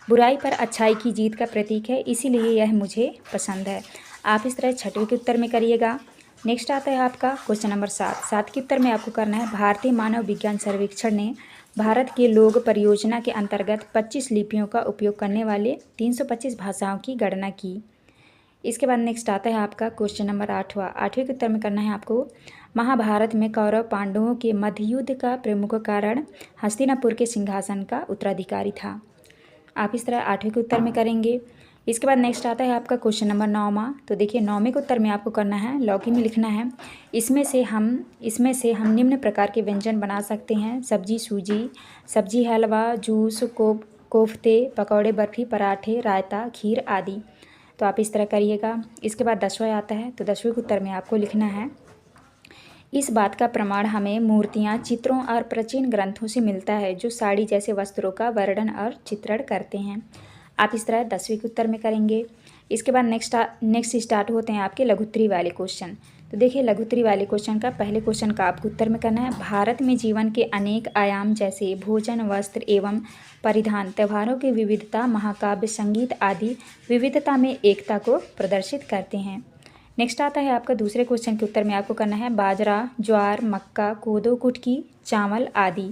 बुराई पर अच्छाई की जीत का प्रतीक है इसीलिए यह मुझे पसंद है। आप इस तरह 6वें के उत्तर में करिएगा। नेक्स्ट आता है आपका क्वेश्चन नंबर 7 के उत्तर में आपको करना है भारतीय मानव विज्ञान सर्वेक्षण ने भारत के लोग परियोजना के अंतर्गत 25 लिपियों का उपयोग करने वाले 325 भाषाओं की गणना की। इसके बाद नेक्स्ट आता है आपका क्वेश्चन नंबर 8वें के उत्तर में करना है आपको महाभारत में कौरव पांडवों के मध्य युद्ध का प्रमुख कारण हस्तिनापुर के सिंहासन का उत्तराधिकारी था। आप इस तरह 8वें के उत्तर में करेंगे। इसके बाद नेक्स्ट आता है आपका क्वेश्चन नंबर 9वां। तो देखिए 9वें के उत्तर में आपको करना है लौकी में लिखना है इसमें से हम निम्न प्रकार के व्यंजन बना सकते हैं सब्जी सूजी सब्जी हलवा जूस कोफ्ते पकौड़े बर्फ़ी पराठे रायता खीर आदि। तो आप इस तरह करिएगा। इसके बाद 10वां आता है, तो 10वें के उत्तर में आपको लिखना है, इस बात का प्रमाण हमें मूर्तियाँ, चित्रों और प्राचीन ग्रंथों से मिलता है जो साड़ी जैसे वस्त्रों का वर्णन और चित्रण करते हैं। आप इस तरह 10वें के उत्तर में करेंगे। इसके बाद नेक्स्ट स्टार्ट होते हैं आपके लघुत्तरी वाले क्वेश्चन। तो देखिए लघुत्तरी वाले क्वेश्चन का पहले क्वेश्चन का आपको उत्तर में करना है, भारत में जीवन के अनेक आयाम जैसे भोजन, वस्त्र एवं परिधान, त्योहारों की विविधता, महाकाव्य, संगीत आदि विविधता में एकता को प्रदर्शित करते हैं। नेक्स्ट आता है आपका दूसरे क्वेश्चन के उत्तर में आपको करना है, बाजरा, ज्वार, मक्का, कोदो, कुटकी, चावल आदि।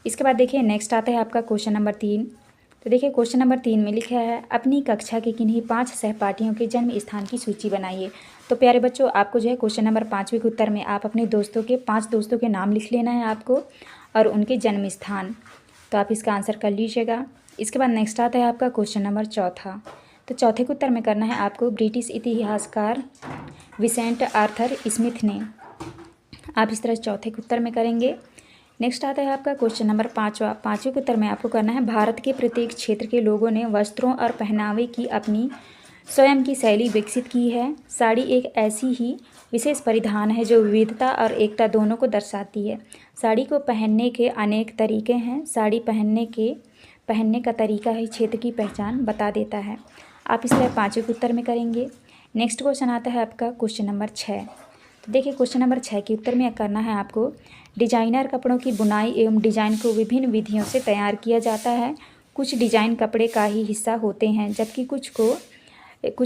इसके बाद देखिए नेक्स्ट आता है आपका क्वेश्चन नंबर 3। तो देखिए क्वेश्चन नंबर 3 में लिखा है, अपनी कक्षा के किन्हीं 5 सहपाठियों के जन्म स्थान की सूची बनाइए। तो प्यारे बच्चों, आपको जो है क्वेश्चन नंबर 5वें के उत्तर में आप अपने दोस्तों के 5 दोस्तों के नाम लिख लेना है आपको और उनके जन्म स्थान। तो आप इसका आंसर कर लीजिएगा। इसके बाद नेक्स्ट आता है आपका क्वेश्चन नंबर 4। तो चौथे के उत्तर में करना है आपको, ब्रिटिश इतिहासकार विसेंट आर्थर स्मिथ ने। आप इस तरह चौथे के उत्तर में करेंगे। नेक्स्ट आता है आपका क्वेश्चन नंबर 5वां। 5वें के उत्तर में आपको करना है, भारत के प्रत्येक क्षेत्र के लोगों ने वस्त्रों और पहनावे की अपनी स्वयं की शैली विकसित की है। साड़ी एक ऐसी ही विशेष परिधान है जो विविधता और एकता दोनों को दर्शाती है। साड़ी को पहनने के अनेक तरीके हैं। साड़ी पहनने का तरीका ही क्षेत्र की पहचान बता देता है। आप इस तरह 5वें के उत्तर में करेंगे। नेक्स्ट क्वेश्चन आता है आपका क्वेश्चन नंबर 6। तो देखिए क्वेश्चन नंबर 6 के उत्तर में करना है आपको, डिजाइनर कपड़ों की बुनाई एवं डिजाइन को विभिन्न विधियों से तैयार किया जाता है। कुछ डिजाइन कपड़े का ही हिस्सा होते हैं जबकि कुछ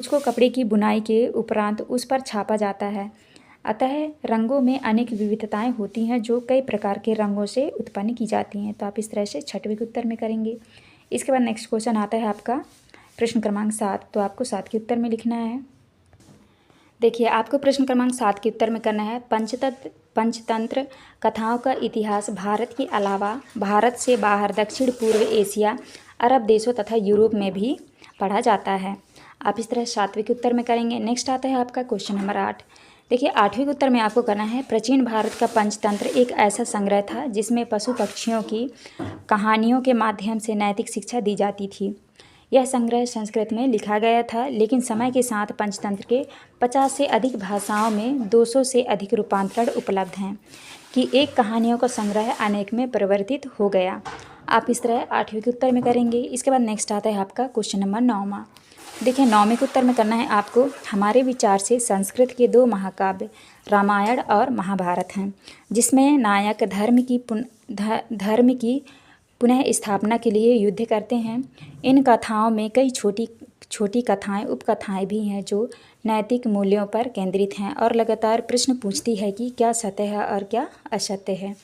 को कपड़े की बुनाई के उपरांत उस पर छापा जाता है। अतः रंगों में अनेक विविधताएं होती हैं जो कई प्रकार के रंगों से उत्पन्न की जाती हैं। तो आप इस तरह से 6वें के उत्तर में करेंगे। इसके बाद नेक्स्ट क्वेश्चन आता है आपका प्रश्न क्रमांक 7। तो आपको 7 के उत्तर में लिखना है। देखिए आपको प्रश्न क्रमांक 7 के उत्तर में करना है, पंचतंत्र कथाओं का इतिहास भारत के अलावा भारत से बाहर दक्षिण पूर्व एशिया, अरब देशों तथा यूरोप में भी पढ़ा जाता है। आप इस तरह 7वें के उत्तर में करेंगे। नेक्स्ट आता है आपका क्वेश्चन नंबर 8। देखिए 8वें के उत्तर में आपको करना है, प्राचीन भारत का पंचतंत्र एक ऐसा संग्रह था जिसमें पशु पक्षियों की कहानियों के माध्यम से नैतिक शिक्षा दी जाती थी। यह संग्रह संस्कृत में लिखा गया था, लेकिन समय के साथ पंचतंत्र के 50 से अधिक भाषाओं में 200 से अधिक रूपांतरण उपलब्ध हैं कि एक कहानियों का संग्रह अनेक में परिवर्तित हो गया। आप इस तरह 8वें के उत्तर में करेंगे। इसके बाद नेक्स्ट आता है आपका क्वेश्चन नंबर 9। देखिए 9वें के उत्तर में करना है आपको, हमारे विचार से संस्कृत के 2 महाकाव्य रामायण और महाभारत हैं, जिसमें नायक धर्म की पुनः स्थापना के लिए युद्ध करते हैं। इन कथाओं में कई छोटी कथाएं, उपकथाएं भी हैं जो नैतिक मूल्यों पर केंद्रित हैं और लगातार प्रश्न पूछती है कि क्या सत्य है और क्या असत्य है।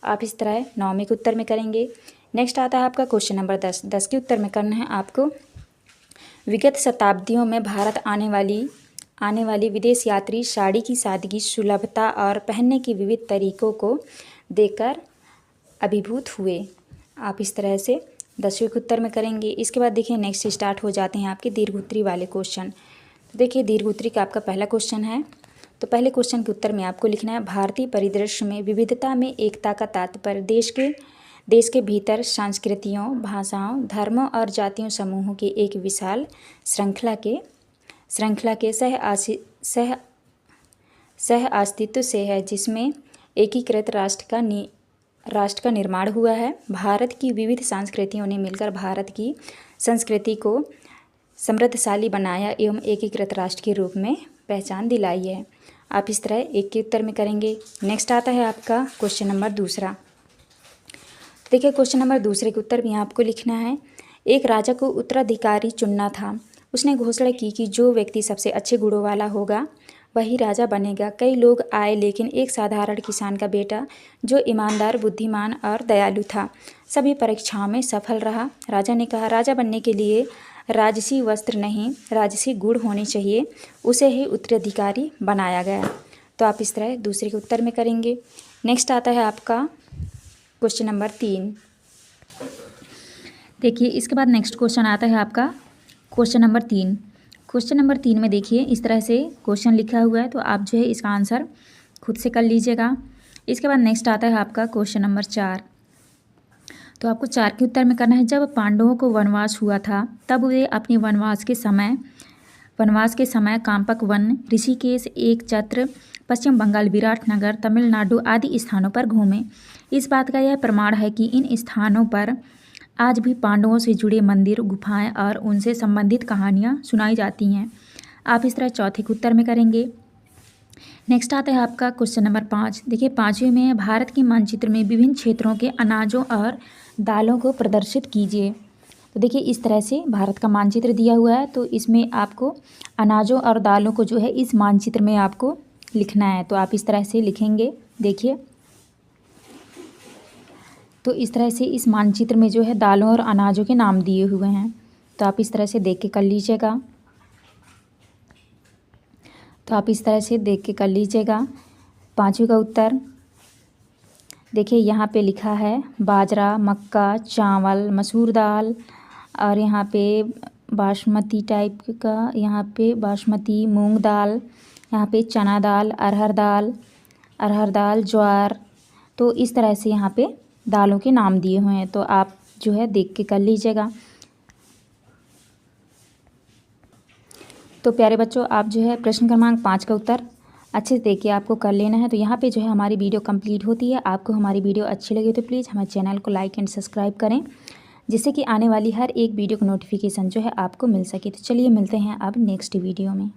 आप इस तरह 9वें के उत्तर में करेंगे। नेक्स्ट आता है आपका क्वेश्चन नंबर 10। 10 के उत्तर में करना है आपको, विगत शताब्दियों में भारत आने वाली विदेश यात्री साड़ी की सादगी, सुलभता और पहनने के विविध तरीकों को देखकर अभिभूत हुए। आप इस तरह से 10वें के उत्तर में करेंगे। इसके बाद देखिए नेक्स्ट स्टार्ट हो जाते हैं आपके दीर्घोत्तरी वाले क्वेश्चन। तो देखिए दीर्घोत्तरी का आपका पहला क्वेश्चन है। तो पहले क्वेश्चन के उत्तर में आपको लिखना है, भारतीय परिदृश्य में विविधता में एकता का तात्पर्य देश के भीतर संस्कृतियों, भाषाओं, धर्मों और जातियों समूहों की एक विशाल श्रृंखला के सह अस्तित्व से है, जिसमें एकीकृत राष्ट्र का निर्माण हुआ है। भारत की विविध संस्कृतियों ने मिलकर भारत की संस्कृति को समृद्धशाली बनाया एवं एकीकृत राष्ट्र के रूप में पहचान दिलाई है। आप इस तरह 1 के उत्तर में करेंगे। नेक्स्ट आता है आपका क्वेश्चन नंबर 2। देखिए क्वेश्चन नंबर 2 के उत्तर में आपको लिखना है, एक राजा को उत्तराधिकारी चुनना था। उसने घोषणा की कि जो व्यक्ति सबसे अच्छे गुणों वाला होगा वही राजा बनेगा। कई लोग आए, लेकिन एक साधारण किसान का बेटा जो ईमानदार, बुद्धिमान और दयालु था सभी परीक्षाओं में सफल रहा। राजा ने कहा, राजा बनने के लिए राजसी वस्त्र नहीं, राजसी गुण होने चाहिए। उसे ही उत्तराधिकारी बनाया गया। तो आप इस तरह 2 के उत्तर में करेंगे। नेक्स्ट आता है आपका क्वेश्चन नंबर 3। देखिए इसके बाद नेक्स्ट क्वेश्चन आता है आपका क्वेश्चन नंबर 3। क्वेश्चन नंबर 3 में देखिए इस तरह से क्वेश्चन लिखा हुआ है, तो आप जो है इसका आंसर खुद से कर लीजिएगा। इसके बाद नेक्स्ट आता है आपका क्वेश्चन नंबर 4। तो आपको 4 के उत्तर में करना है, जब पांडवों को वनवास हुआ था तब वे अपने वनवास के समय वनवास के समय काम्पक वन, ऋषिकेश, एकछत्र, पश्चिम बंगाल, विराटनगर, तमिलनाडु आदि स्थानों पर घूमे। इस बात का यह प्रमाण है कि इन स्थानों पर आज भी पांडवों से जुड़े मंदिर, गुफाएं और उनसे संबंधित कहानियाँ सुनाई जाती हैं। आप इस तरह चौथे के उत्तर में करेंगे। नेक्स्ट आता है आपका क्वेश्चन नंबर 5। देखिए 5वें में है, भारत के मानचित्र में विभिन्न क्षेत्रों के अनाजों और दालों को प्रदर्शित कीजिए। तो देखिए इस तरह से भारत का मानचित्र दिया हुआ है, तो इसमें आपको अनाजों और दालों को जो है इस मानचित्र में आपको लिखना है। तो आप इस तरह से लिखेंगे। देखिए तो इस तरह से इस मानचित्र में जो है दालों और अनाजों के नाम दिए हुए हैं। तो आप इस तरह से देख के कर लीजिएगा। तो आप इस तरह से देख के कर लीजिएगा। 5वें का उत्तर देखिए यहाँ पे लिखा है बाजरा, मक्का, चावल, मसूर दाल और यहाँ पे बासमती टाइप का, यहाँ पे बासमती मूंग दाल, यहाँ पे चना दाल, अरहर दाल, ज्वार। तो इस तरह से यहाँ पे दालों के नाम दिए हुए हैं। तो आप जो है देख के कर लीजिएगा। तो प्यारे बच्चों, आप जो है प्रश्न क्रमांक 5 का उत्तर अच्छे से देख के आपको कर लेना है। तो यहाँ पे जो है हमारी वीडियो कंप्लीट होती है। आपको हमारी वीडियो अच्छी लगी तो प्लीज़ हमारे चैनल को लाइक एंड सब्सक्राइब करें, जिससे कि आने वाली हर एक वीडियो का नोटिफिकेशन जो है आपको मिल सके। तो चलिए मिलते हैं अब नेक्स्ट वीडियो में।